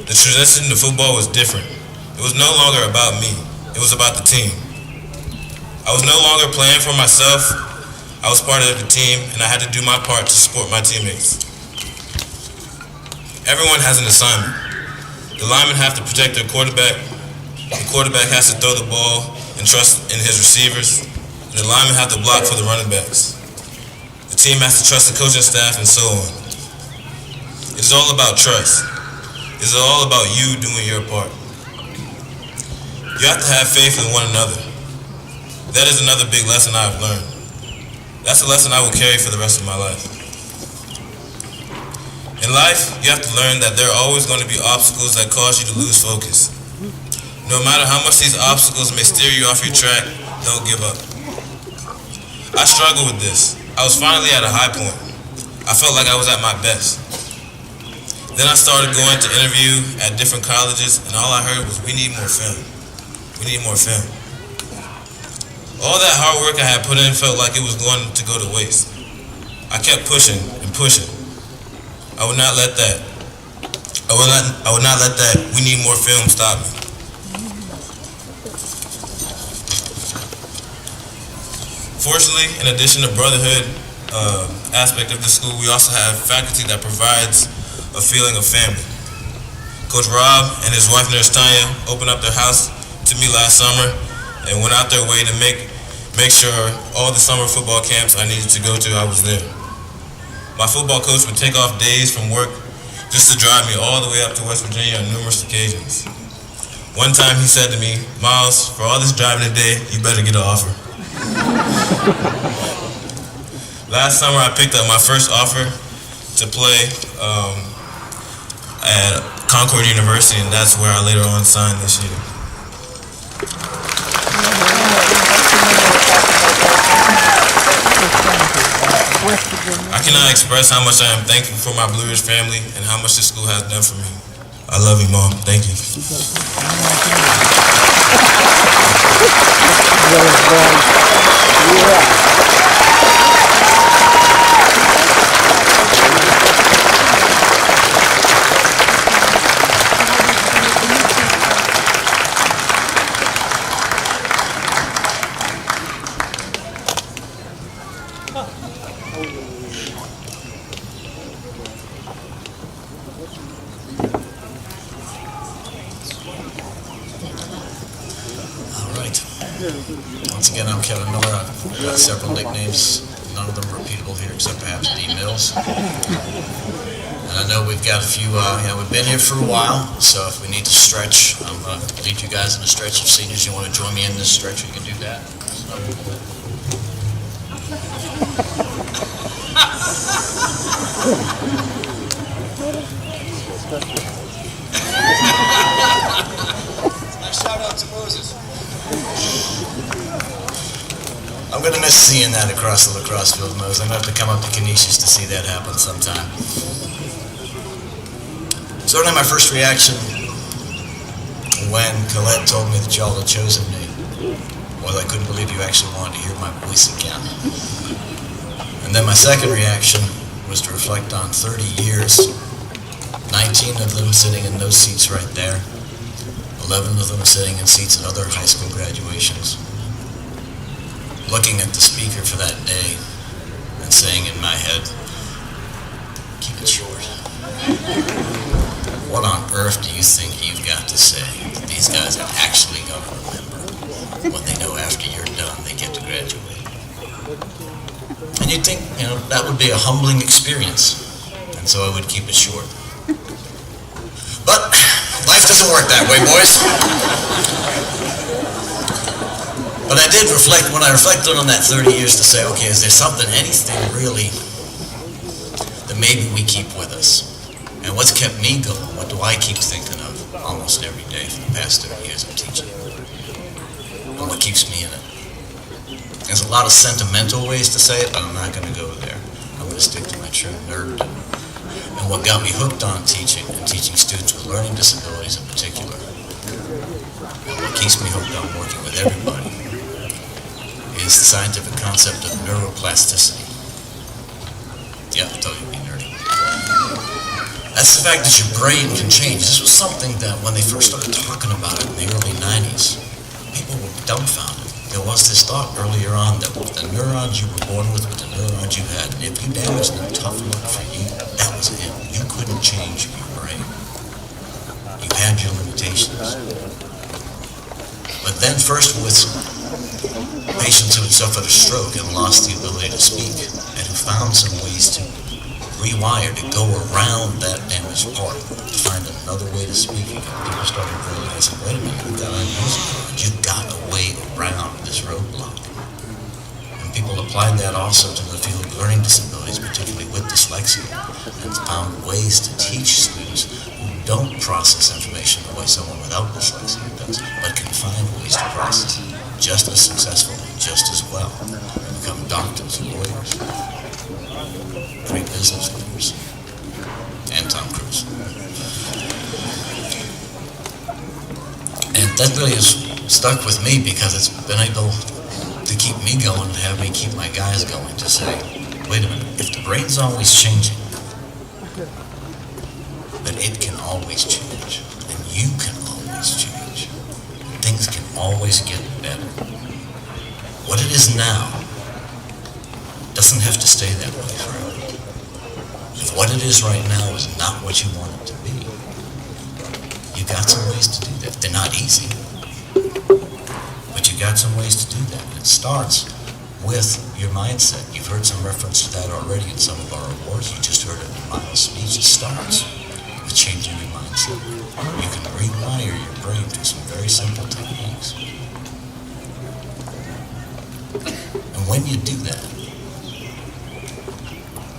The transition to football was different. It was no longer about me. It was about the team. I was no longer playing for myself. I was part of the team, and I had to do my part to support my teammates. Everyone has an assignment. The linemen have to protect their quarterback. The quarterback has to throw the ball and trust in his receivers. And the linemen have to block for the running backs. The team has to trust the coaching staff, and so on. It is all about trust. It is all about you doing your part. You have to have faith in one another. That is another big lesson I have learned. That's a lesson I will carry for the rest of my life. In life, you have to learn that there are always going to be obstacles that cause you to lose focus. No matter how much these obstacles may steer you off your track, don't give up. I struggled with this. I was finally at a high point. I felt like I was at my best. Then I started going to interview at different colleges, and all I heard was, we need more film. We need more film. All that hard work I had put in felt like it was going to go to waste. I kept pushing and pushing. I would not let that. I would not let that we need more film stop me. Fortunately, in addition to brotherhood aspect of the school, we also have faculty that provides a feeling of family. Coach Rob and his wife Nurse Tanya opened up their house to me last summer and went out their way to make sure all the summer football camps I needed to go to, I was there. My football coach would take off days from work just to drive me all the way up to West Virginia on numerous occasions. One time he said to me, Miles, for all this driving today, you better get an offer. Last summer I picked up my first offer to play at Concord University, and that's where I later on signed this year. I cannot express how much I am thankful for my Blue Ridge family and how much this school has done for me. I love you, Mom. Thank you. Once again, I'm Kevin Miller. I've got several nicknames. None of them repeatable here except perhaps D. Mills. And I know we've got a few, we've been here for a while, so if we need to stretch, I'm going to lead you guys in a stretch. If seniors, you want to join me in this stretch, you can do that. Shout out to Moses. I'm going to miss seeing that across the lacrosse field, Mose. I'm going to have to come up to Canisius to see that happen sometime. Certainly my first reaction when Colette told me that y'all had chosen me was I couldn't believe you actually wanted to hear my voice again. And then my second reaction was to reflect on 30 years, 19 of them sitting in those seats right there, 11 of them sitting in seats at other high school graduations, looking at the speaker for that day and saying in my head, keep it short. What on earth do you think you've got to say that these guys are actually going to remember when they know after you're done they get to graduate? And you'd think, that would be a humbling experience, and so I would keep it short. But life doesn't work that way, boys. But I did reflect, when I reflected on that 30 years, to say, okay, is there something, anything really, that maybe we keep with us? And what's kept me going? What do I keep thinking of almost every day for the past 30 years of teaching? And what keeps me in it? There's a lot of sentimental ways to say it, but I'm not going to go there. I'm going to stick to my true nerd. And what got me hooked on teaching, and teaching students with learning disabilities in particular, and what keeps me hooked on working with everybody, is the scientific concept of neuroplasticity. Yeah, I told you to be nerdy. That's the fact that your brain can change. This was something that when they first started talking about it in the early 90s, people were dumbfounded. There was this thought earlier on that the neurons you were born with the neurons you had, and if you damaged them, tough luck for you, that was it. You couldn't change your brain. You had your limitations. But then first with patients who had suffered a stroke and lost the ability to speak, and who found some ways to rewire, to go around that damaged part, to find another way to speak again. People started realizing, wait a minute, you've got you've got a way around this roadblock. And people applied that also to the field of learning disabilities, particularly with dyslexia, and found ways to teach students who don't process information the way someone without dyslexia does, but can find ways to process it just as successfully, just as well, and become doctors, lawyers, great business leaders, and Tom Cruise. And that really has stuck with me because it's been able to keep me going and have me keep my guys going to say, wait a minute, if the brain's always changing, then it can always change, and you can always change. Things can always get better. What it is now doesn't have to stay that way forever. If what it is right now is not what you want it to be, you got some ways to do that. They're not easy, but you got some ways to do that. And it starts with your mindset. You've heard some reference to that already in some of our awards. You just heard it in Miles' speech. It starts with changing your mindset. You can rewire your brain through some very simple techniques. And when you do that,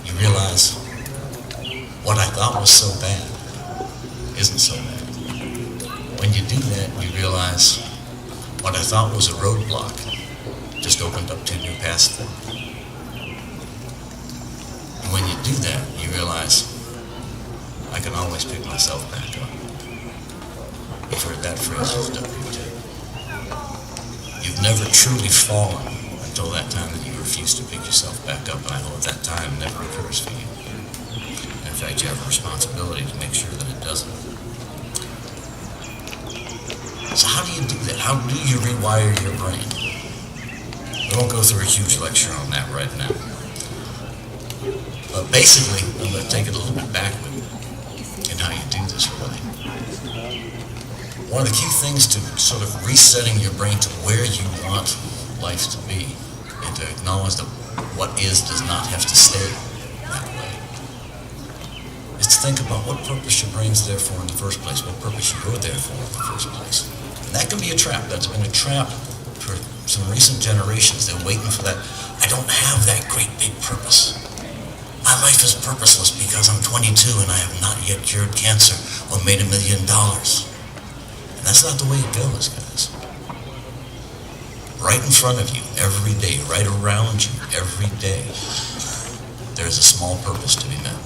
you realize what I thought was so bad isn't so bad. When you do that, you realize what I thought was a roadblock just opened up 2 new paths for me. And when you do that, you realize I can always pick myself back up. You've heard that phrase used up here too. You've never truly fallen until that time that you refuse to pick yourself back up, and I hope that time never occurs for you. In fact, you have a responsibility to make sure that it doesn't. So how do you do that? How do you rewire your brain? We won't go through a huge lecture on that right now. But basically, I'm going to take it a little bit backward in how you do this really. One of the key things to sort of resetting your brain to where you want life to be, and to acknowledge that what is does not have to stay that way, is to think about what purpose your brain's there for in the first place, what purpose you're there for in the first place. And that can be a trap. That's been a trap for some recent generations. They're waiting for that. I don't have that great big purpose. My life is purposeless because I'm 22 and I have not yet cured cancer or made $1 million. And that's not the way it goes, guys. Right in front of you, every day, right around you, every day, there's a small purpose to be met.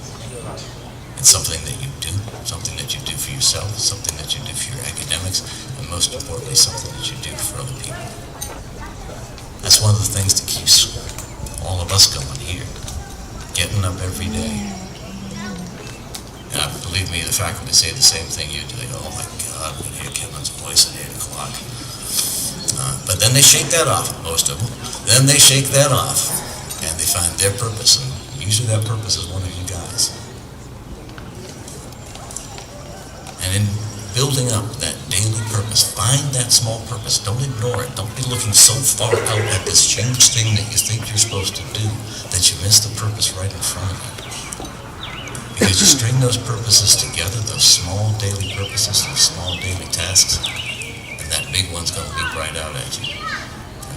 It's something that you do for yourself, something that you do for your academics, and most importantly, something that you do for other people. That's one of the things that keeps all of us going here, getting up every day. And believe me, the faculty say the same thing you do. They go, oh my God, we can hear Kevin's voice at 8 o'clock. But then they shake that off, most of them. Then they shake that off, and they find their purpose, and usually that purpose is one of you guys. And in building up that daily purpose, find that small purpose. Don't ignore it. Don't be looking so far out at this huge thing that you think you're supposed to do that you miss the purpose right in front of you. Because you string those purposes together, those small daily purposes, those small daily tasks, and that big one's going to leap right out at you. And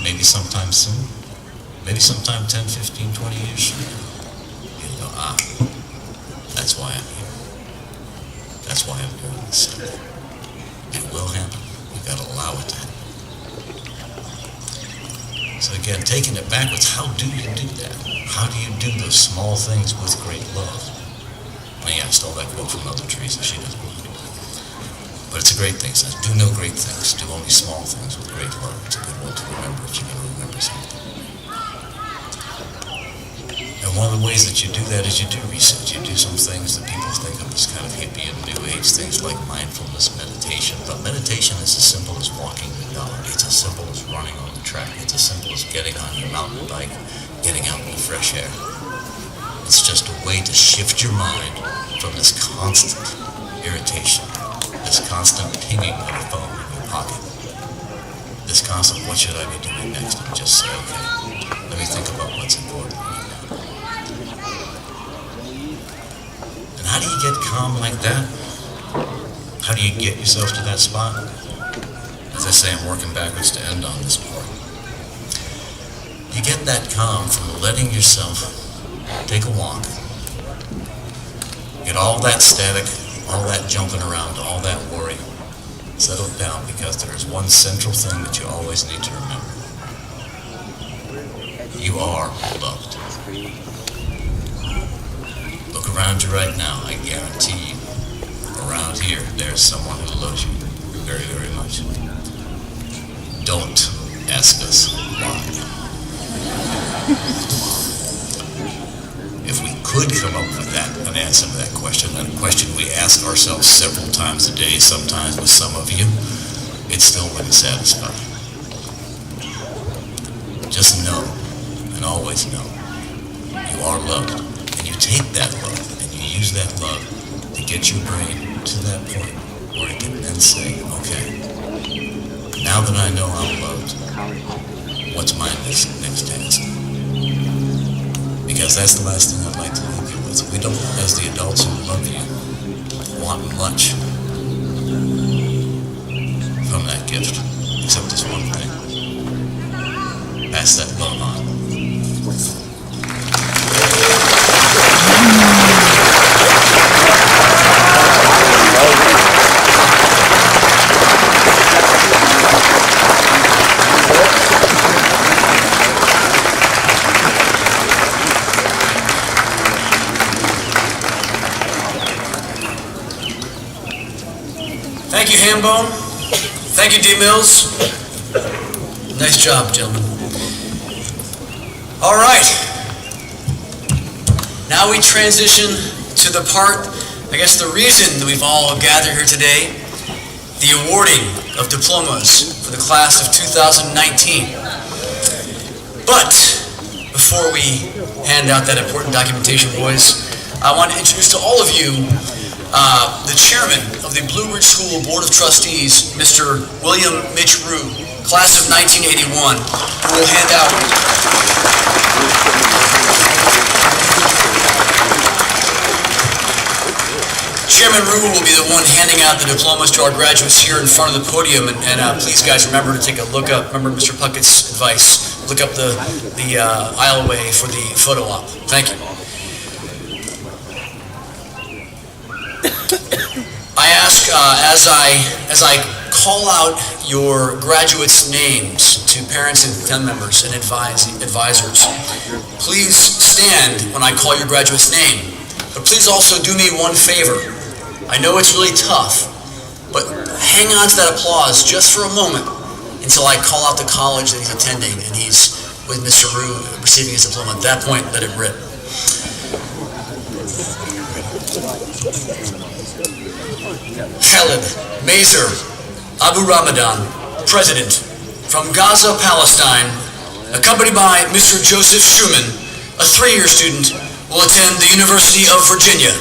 maybe sometime soon, maybe sometime 10, 15, 20 years from now, you'll go, that's why I'm here. That's why I'm doing this stuff. It will happen. You've got to allow it to happen. So again, taking it backwards, how do you do that? How do you do those small things with great love? I stole that quote from Mother Teresa. She doesn't mind. But it's a great thing. It says, do no great things. Do only small things with great love. It's a good one to remember if you're going to remember something. And one of the ways that you do that is you do research. You do some things that people think of as kind of hippie and new age, things like mindfulness, meditation. But meditation is as simple as walking the dog. It's as simple as running on the track. It's as simple as getting on your mountain bike, getting out in the fresh air. It's just a way to shift your mind from this constant irritation, this constant pinging of a phone in your pocket, this constant, what should I be doing next? And just say, okay, let me think about what's important right now. And how do you get calm like that? How do you get yourself to that spot? As I say, I'm working backwards to end on this part. You get that calm from letting yourself take a walk. Get all that static, all that jumping around, all that worry settled down, because there is one central thing that you always need to remember. You are loved. Look around you right now. I guarantee you, around here, there's someone who loves you very, very much. Don't ask us why. If we could come up with an answer to that question, a question we ask ourselves several times a day, sometimes with some of you, it still wouldn't satisfy. Just know, and always know, you are loved. And you take that love, and you use that love to get your brain to that point where it can then say, okay, now that I know I'm loved, what's my next task? Because that's the last thing I'd like to leave you with. We don't, as the adults who love you, want much from that gift, except this one thing. Pass that love on. Thank you, Hambone. Thank you, D. Mills. Nice job, gentlemen. All right. Now we transition to the part, I guess the reason that we've all gathered here today, the awarding of diplomas for the class of 2019. But before we hand out that important documentation, boys, I want to introduce to all of you the chairman of the Blue Ridge School Board of Trustees, Mr. William Mitch Rue, class of 1981, who will hand out Chairman Rue will be the one handing out the diplomas to our graduates here in front of the podium, and please guys remember to take a look up, remember Mr. Puckett's advice, look up the aisleway for the photo op. Thank you. I ask, as I call out your graduates' names to parents and family members and advisors, please stand when I call your graduate's name. But please also do me one favor. I know it's really tough, but hang on to that applause just for a moment until I call out the college that he's attending and he's with Mr. Rue receiving his diploma. At that point, let it rip. Khalid Mazer Abu Ramadan, President, from Gaza, Palestine, accompanied by Mr. Joseph Schumann, a 3-year student, will attend the University of Virginia.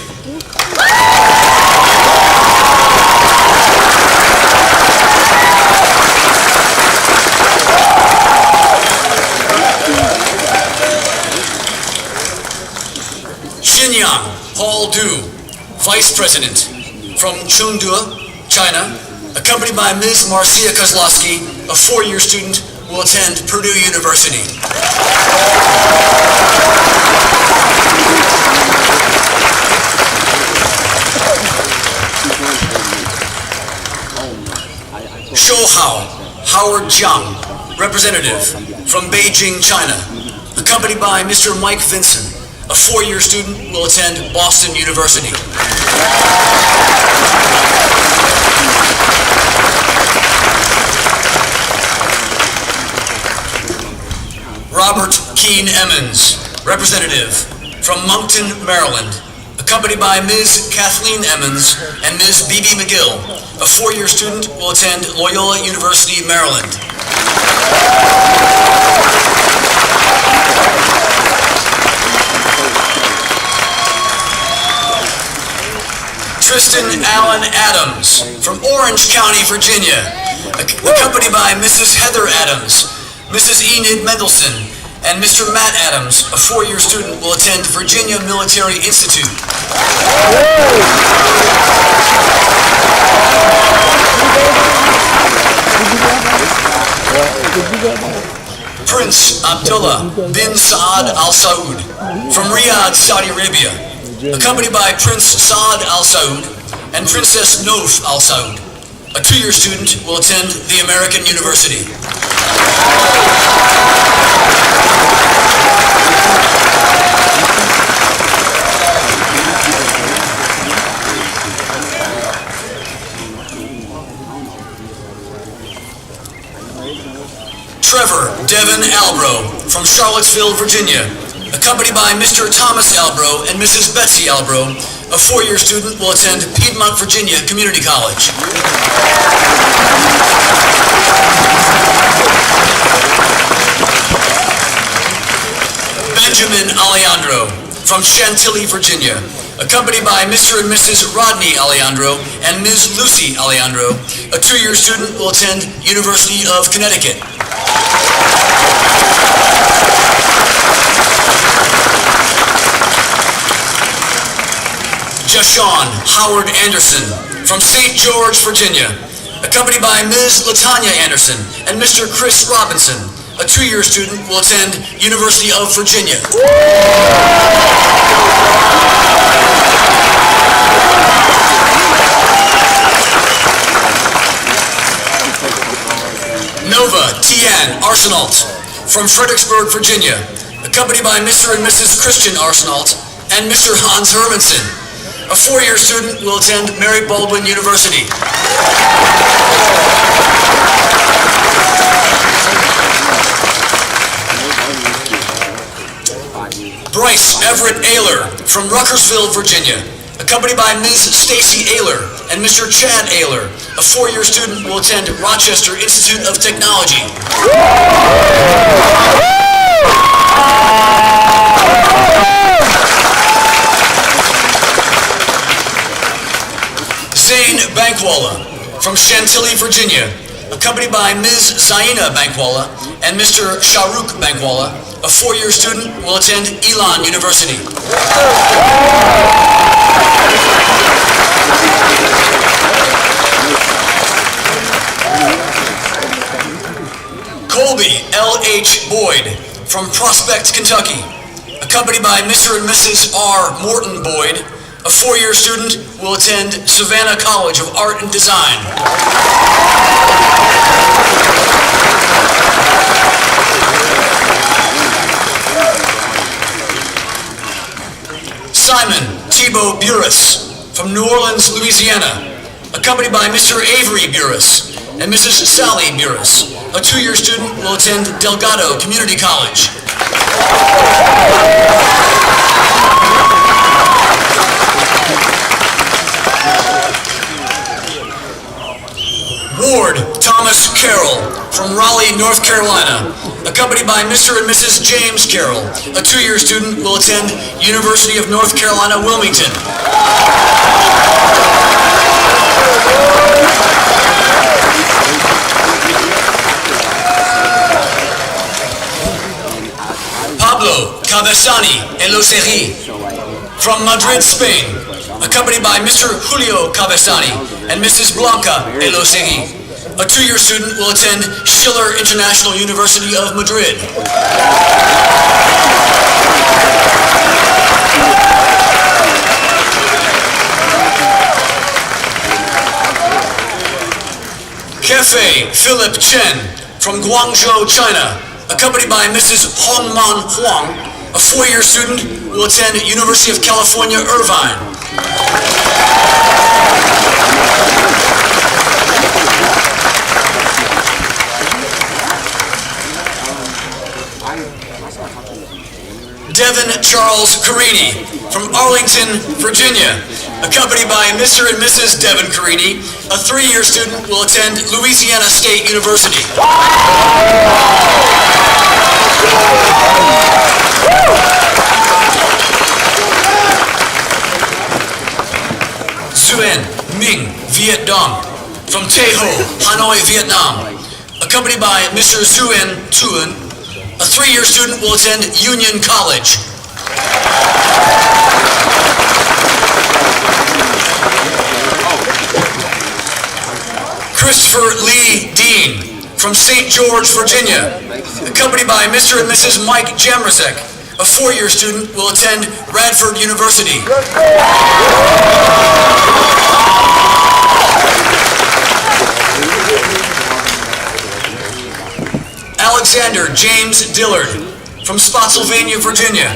Xinyang Paul Du, Vice President, from Chengdu, China, accompanied by Ms. Marcia Kozlowski, a 4-year student, will attend Purdue University. Shouhao Howard Jiang, representative, from Beijing, China, accompanied by Mr. Mike Vinson, a 4-year student, will attend Boston University. Robert Keene Emmons, representative, from Moncton, Maryland, accompanied by Ms. Kathleen Emmons and Ms. B.B. McGill, a 4-year student, will attend Loyola University, Maryland. Tristan Allen Adams, from Orange County, Virginia, accompanied by Mrs. Heather Adams, Mrs. Enid Mendelson, and Mr. Matt Adams, a 4-year student, will attend Virginia Military Institute. Prince Abdullah bin Saad Al Saud, from Riyadh, Saudi Arabia, accompanied by Prince Saad Al Saud and Princess Nof Al Saud, a 2-year student, will attend the American University. Trevor Devin Albro, from Charlottesville, Virginia, accompanied by Mr. Thomas Albro and Mrs. Betsy Albro, a 4-year student, will attend Piedmont, Virginia Community College. Benjamin Alejandro, from Chantilly, Virginia, accompanied by Mr. and Mrs. Rodney Alejandro and Ms. Lucy Alejandro, a 2-year student, will attend University of Connecticut. Jashawn Howard Anderson, from St. George, Virginia, accompanied by Ms. Latanya Anderson and Mr. Chris Robinson, a 2-year student, will attend University of Virginia. Nova Tian Arsenault, from Fredericksburg, Virginia, accompanied by Mr. and Mrs. Christian Arsenault and Mr. Hans Hermanson. A 4-year student, will attend Mary Baldwin University. Bryce Everett Ayler, from Ruckersville, Virginia, accompanied by Ms. Stacy Ayler and Mr. Chad Ayler. A 4-year student, will attend Rochester Institute of Technology. Zane Bankwala, from Chantilly, Virginia, accompanied by Ms. Zaina Bankwala and Mr. Shahrukh Bankwala. A 4-year student, will attend Elon University. Colby L.H. Boyd, from Prospect, Kentucky, accompanied by Mr. and Mrs. R. Morton Boyd. A 4-year student, will attend Savannah College of Art and Design. Simon Thibault Burris, from New Orleans, Louisiana, accompanied by Mr. Avery Burris and Mrs. Sally Burris. a two-year student, will attend Delgado Community College. Ward Thomas Carroll from Raleigh, North Carolina, accompanied by Mr. and Mrs. James Carroll, a two-year student, will attend University of North Carolina, Wilmington. Pablo Cabezani Eloseri from Madrid, Spain, accompanied by Mr. Julio Cabezani and Mrs. Blanca Eloseri. A two-year student will attend Schiller International University of Madrid. Cafe Philip Chen from Guangzhou, China, accompanied by Mrs. Hongman Huang, a four-year student, will attend University of California, Irvine. Devin Charles Carini from Arlington, Virginia, accompanied by Mr. and Mrs. Devin Carini, a three-year student, will attend Louisiana State University. Xuyen Minh Viet Dong from Tay Ho, Hanoi, Vietnam, accompanied by Mr. Xuyen Thuyen, a three-year student, will attend Union College. Christopher Lee Dean from St. George, Virginia, accompanied by Mr. and Mrs. Mike Jamrasek, a four-year student, will attend Radford University. Alexander James Dillard from Spotsylvania, Virginia,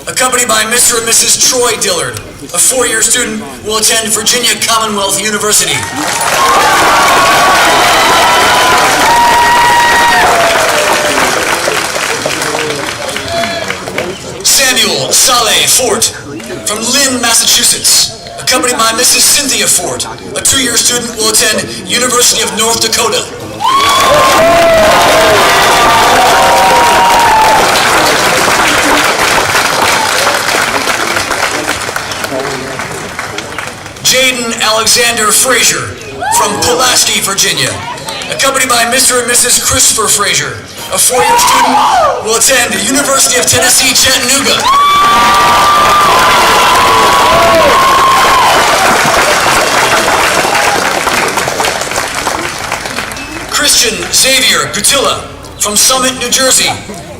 accompanied by Mr. and Mrs. Troy Dillard, a four-year student, will attend Virginia Commonwealth University. Samuel Saleh Fort from Lynn, Massachusetts, accompanied by Mrs. Cynthia Fort, a two-year student, will attend University of North Dakota. Jaden Alexander Frazier from Pulaski, Virginia, accompanied by Mr. and Mrs. Christopher Frazier, a four-year student, will attend the University of Tennessee, Chattanooga. Christian Xavier Gutilla from Summit, New Jersey,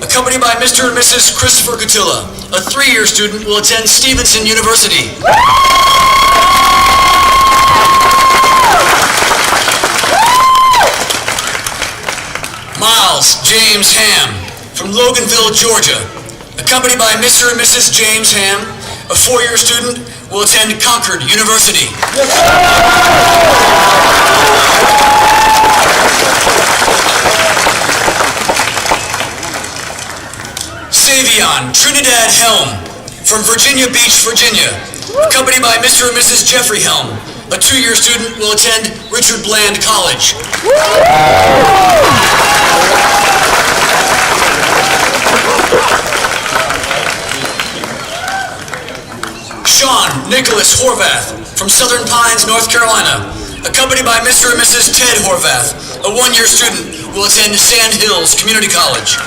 accompanied by Mr. and Mrs. Christopher Gutilla, a three-year student, will attend Stevenson University. Miles James Ham from Loganville, Georgia, accompanied by Mr. and Mrs. James Ham, a four-year student, will attend Concord University. Savion Trinidad Helm from Virginia Beach, Virginia, accompanied by Mr. and Mrs. Jeffrey Helm, a two-year student, will attend Richard Bland College. Sean Nicholas Horvath from Southern Pines, North Carolina, accompanied by Mr. and Mrs. Ted Horvath, a one-year student, will attend Sand Hills Community College.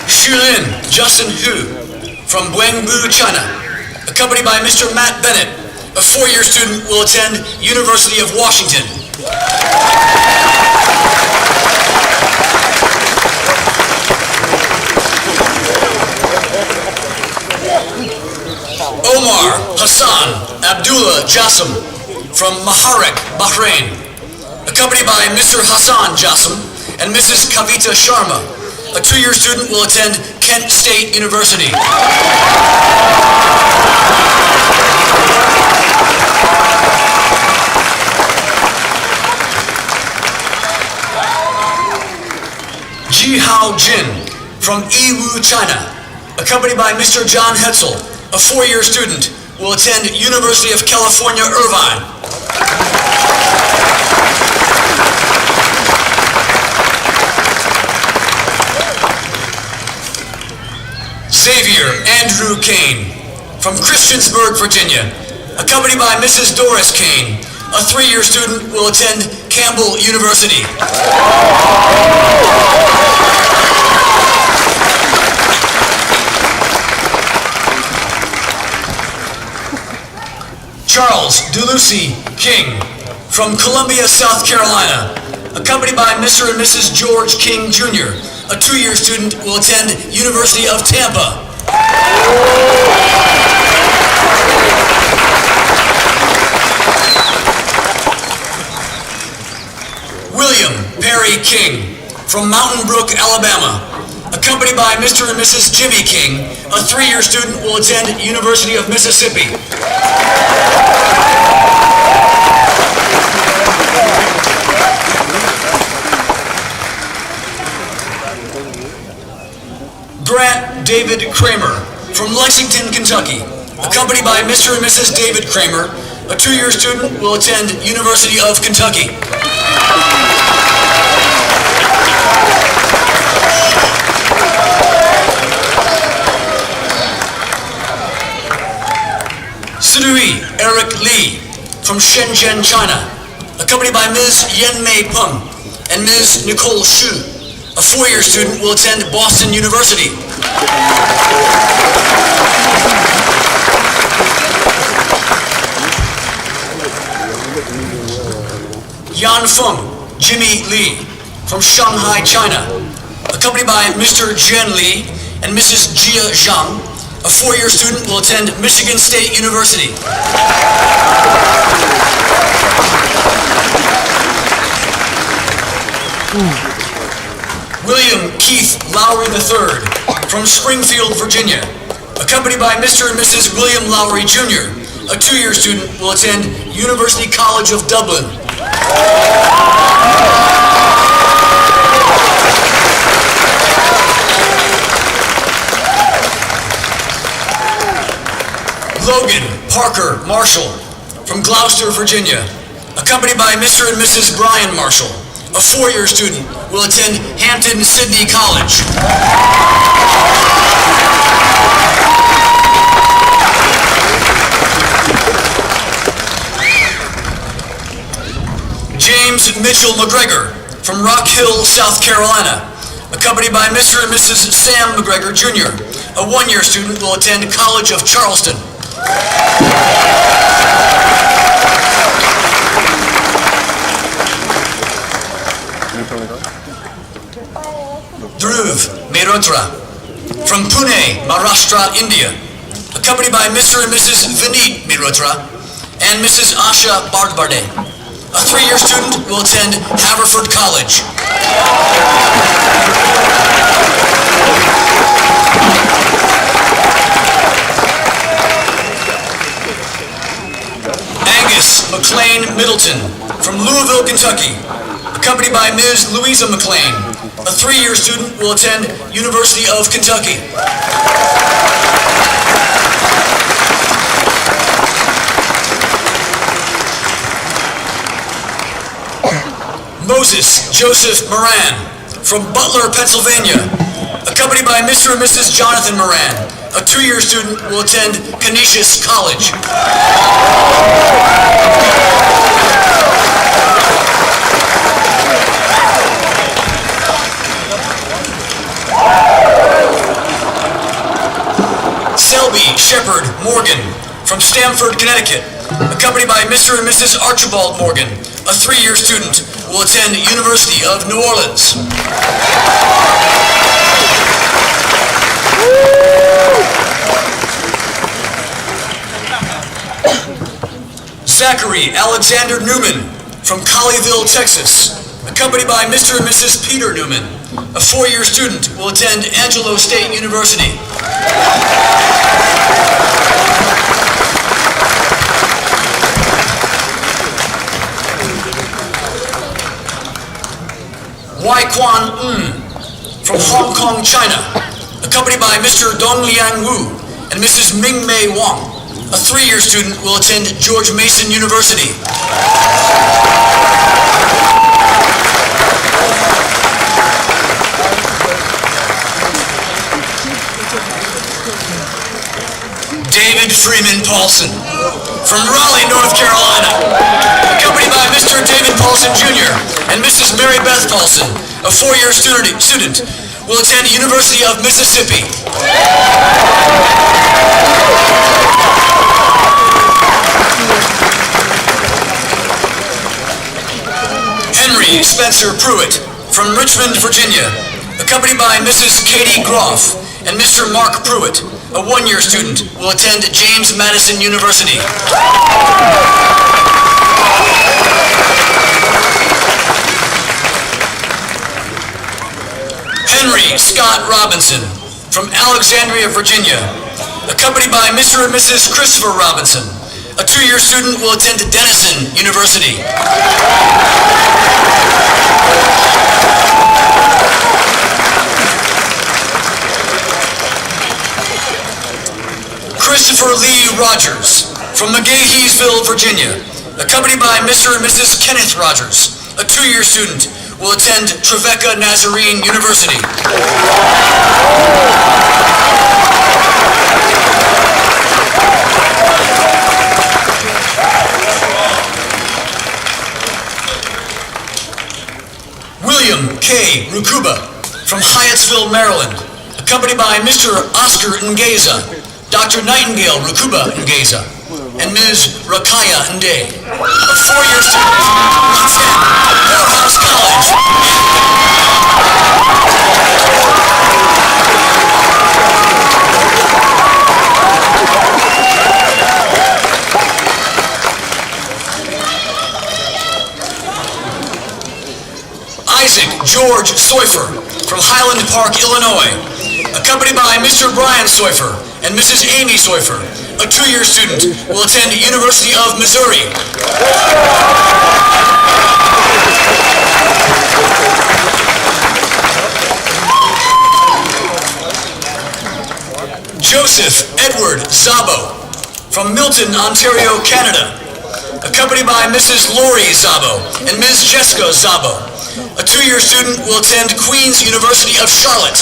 Shulin Justin Hu from Guangzhou, China, accompanied by Mr. Matt Bennett, a four-year student, will attend University of Washington. Omar Hassan Abdullah Jassim from Maharek, Bahrain, accompanied by Mr. Hassan Jassim and Mrs. Kavita Sharma, a two-year student, will attend Kent State University. Jihao Jin from Yiwu, China, accompanied by Mr. John Hetzel, a four-year student, will attend University of California, Irvine. Xavier Andrew Kane from Christiansburg, Virginia, accompanied by Mrs. Doris Kane, a three-year student, will attend Campbell University. Charles DeLucy King from Columbia, South Carolina, accompanied by Mr. and Mrs. George King Jr., a two-year student, will attend University of Tampa. William Perry King from Mountain Brook, Alabama, accompanied by Mr. and Mrs. Jimmy King, a three-year student, will attend University of Mississippi. Grant David Kramer from Lexington, Kentucky, accompanied by Mr. and Mrs. David Kramer, a two-year student, will attend University of Kentucky. Sudui Eric Lee from Shenzhen, China, accompanied by Ms. Yenmei Peng and Ms. Nicole Xu, a four-year student, will attend Boston University. Yan Feng Jimmy Lee from Shanghai, China, accompanied by Mr. Jian Li and Mrs. Jia Zhang, a four-year student, will attend Michigan State University. William Keith Lowry III from Springfield, Virginia, accompanied by Mr. and Mrs. William Lowry Jr., a two-year student, will attend University College of Dublin. Logan Parker Marshall from Gloucester, Virginia, accompanied by Mr. and Mrs. Brian Marshall, a four-year student, will attend Hampton Sydney College. James Mitchell McGregor from Rock Hill, South Carolina, accompanied by Mr. and Mrs. Sam McGregor Jr., a one-year student, will attend College of Charleston. Dhruv Mehrotra from Pune, Maharashtra, India, accompanied by Mr. and Mrs. Vineet Mehrotra and Mrs. Asha Bardbarde. A three-year student, will attend Haverford College. Angus McLean Middleton from Louisville, Kentucky, accompanied by Ms. Louisa McLean. A three-year student, will attend University of Kentucky. Moses Joseph Moran from Butler, Pennsylvania, accompanied by Mr. and Mrs. Jonathan Moran. A two-year student, will attend Canisius College. Selby Shepard Morgan from Stamford, Connecticut, accompanied by Mr. and Mrs. Archibald Morgan. A three-year student, will attend University of New Orleans. Zachary Alexander Newman from Colleyville, Texas, accompanied by Mr. and Mrs. Peter Newman. A four-year student, will attend Angelo State University. Wai Kwan from Hong Kong, China, accompanied by Mr. Dong Liang Wu and Mrs. Ming Mei Wang. A 3-year student will attend George Mason University. David Freeman Paulson from Raleigh, North Carolina, accompanied by Mr. David Paulson Jr. and Mrs. Mary Beth Paulson, a 4-year student, will attend University of Mississippi. Henry Spencer Pruitt from Richmond, Virginia, accompanied by Mrs. Katie Groff and Mr. Mark Pruitt, a 1-year student, will attend James Madison University. Henry Scott Robinson from Alexandria, Virginia, accompanied by Mr. and Mrs. Christopher Robinson, a 2-year student, will attend Denison University. Christopher Lee Rogers from McGaheysville, Virginia, accompanied by Mr. and Mrs. Kenneth Rogers, a 2-year student, will attend Trevecca Nazarene University. William K. Rukuba from Hyattsville, Maryland, accompanied by Mr. Oscar Ngeza, Dr. Nightingale Rukuba Ngeza, and Ms. Rakaya Nde, a 4-year student will attend Morehouse College. Isaac George Soifer from Highland Park, Illinois, accompanied by Mr. Brian Soifer and Mrs. Amy Soifer, a 2-year student, will attend University of Missouri. Joseph Edward Szabo from Milton, Ontario, Canada, accompanied by Mrs. Lori Szabo and Ms. Jessica Szabo. A 2-year student will attend Queen's University of Charlotte.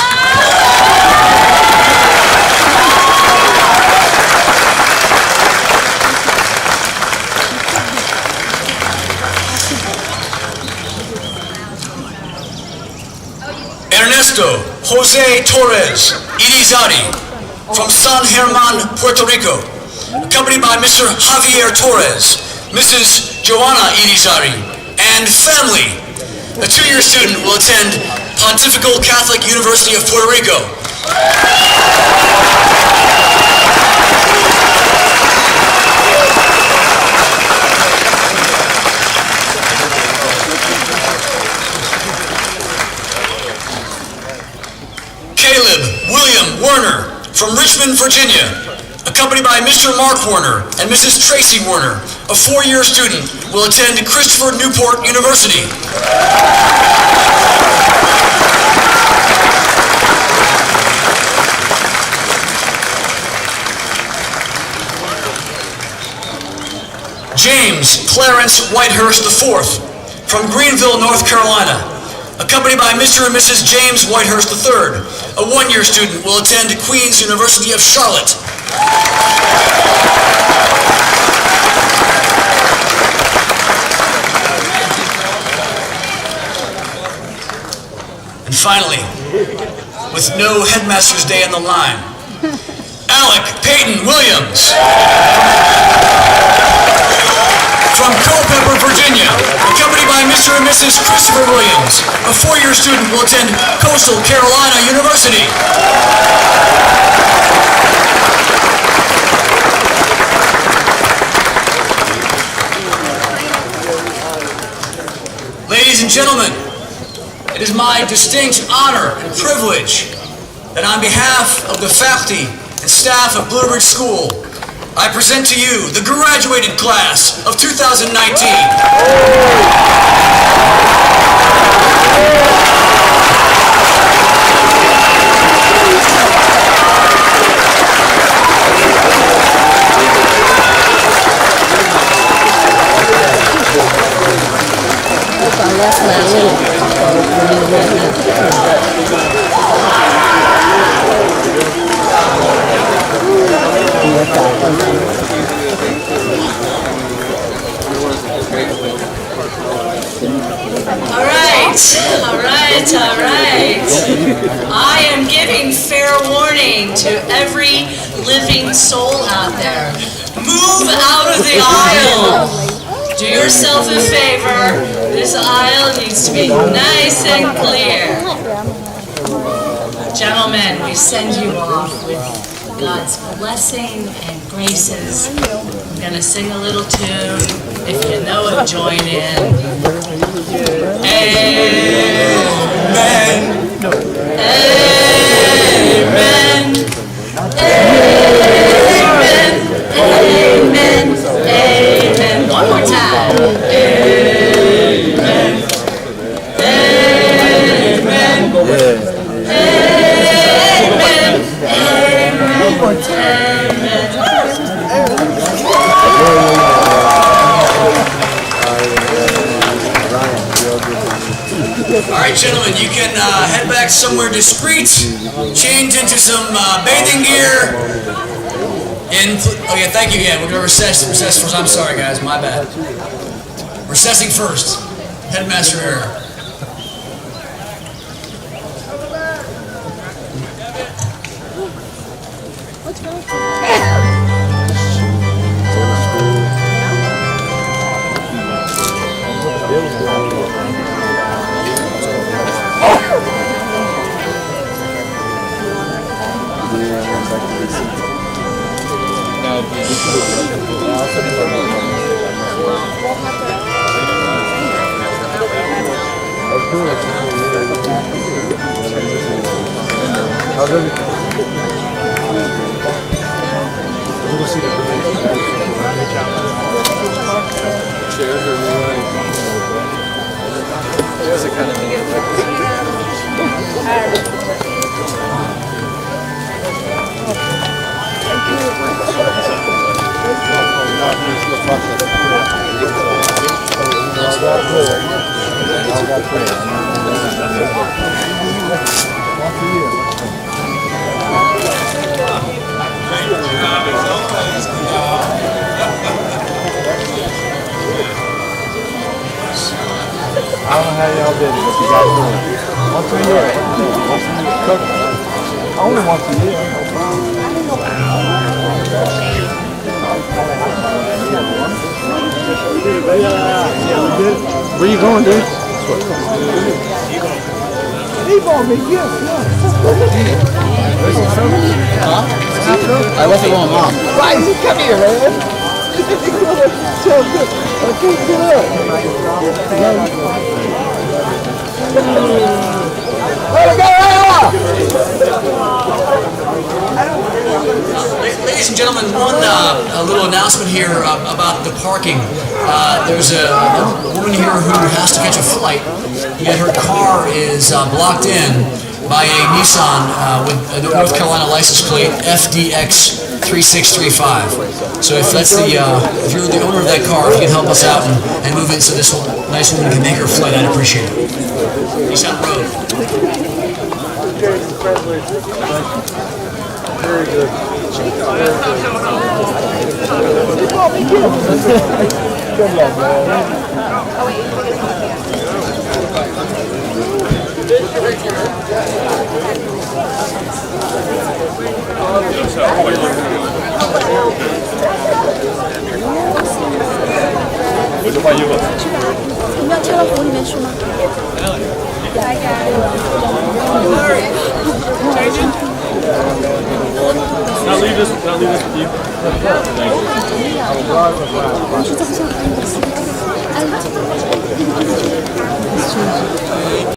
Ernesto Jose Torres Irizarry from San Germán, Puerto Rico, accompanied by Mr. Javier Torres, Mrs. Joanna Irizarry, and family. A 2-year student will attend Pontifical Catholic University of Puerto Rico. Caleb William Werner from Richmond, Virginia, accompanied by Mr. Mark Werner and Mrs. Tracy Werner, a 4-year student, will attend Christopher Newport University. James Clarence Whitehurst IV from Greenville, North Carolina, accompanied by Mr. and Mrs. James Whitehurst III, a 1-year student, will attend Queen's University of Charlotte. And finally, with no Headmaster's Day on the line, Alec Peyton Williams from Culpeper, Virginia, accompanied by Mr. and Mrs. Christopher Williams, a 4-year student, will attend Coastal Carolina University. Ladies and gentlemen, it is my distinct honor and privilege that on behalf of the faculty and staff of Blue Ridge School, I present to you the graduated class of 2019. All right. I am giving fair warning to every living soul out there. Move out of the aisle. Do yourself a favor. This aisle needs to be nice and clear. Gentlemen, we send you off with God's blessing and graces. I'm going to sing a little tune. If you know it, join in. Amen. Amen. Amen. Amen. Amen. One more time. Amen. Amen. All right, gentlemen, you can head back somewhere discreet, change into some bathing gear. Okay, thank you again. We're going to recess first. I'm sorry, guys, my bad. Recessing first. Headmaster Error. I don't know how y'all did it, but you guys do it. Once a year. Only once a year. No problem. Where you going, dude? He bought me gifts, I left it with my mom. Right, come here, man. Okay, get up. Ladies and gentlemen, a little announcement here about the parking. There's a woman here who has to catch a flight, yet her car is blocked in by a Nissan with a North Carolina license plate FDX 3635. So if you're the owner of that car, if you can help us out and move it so this nice woman can make her flight, I'd appreciate it. Nissan Road. Very good. Good luck, man. I'll leave this with you. Thank you.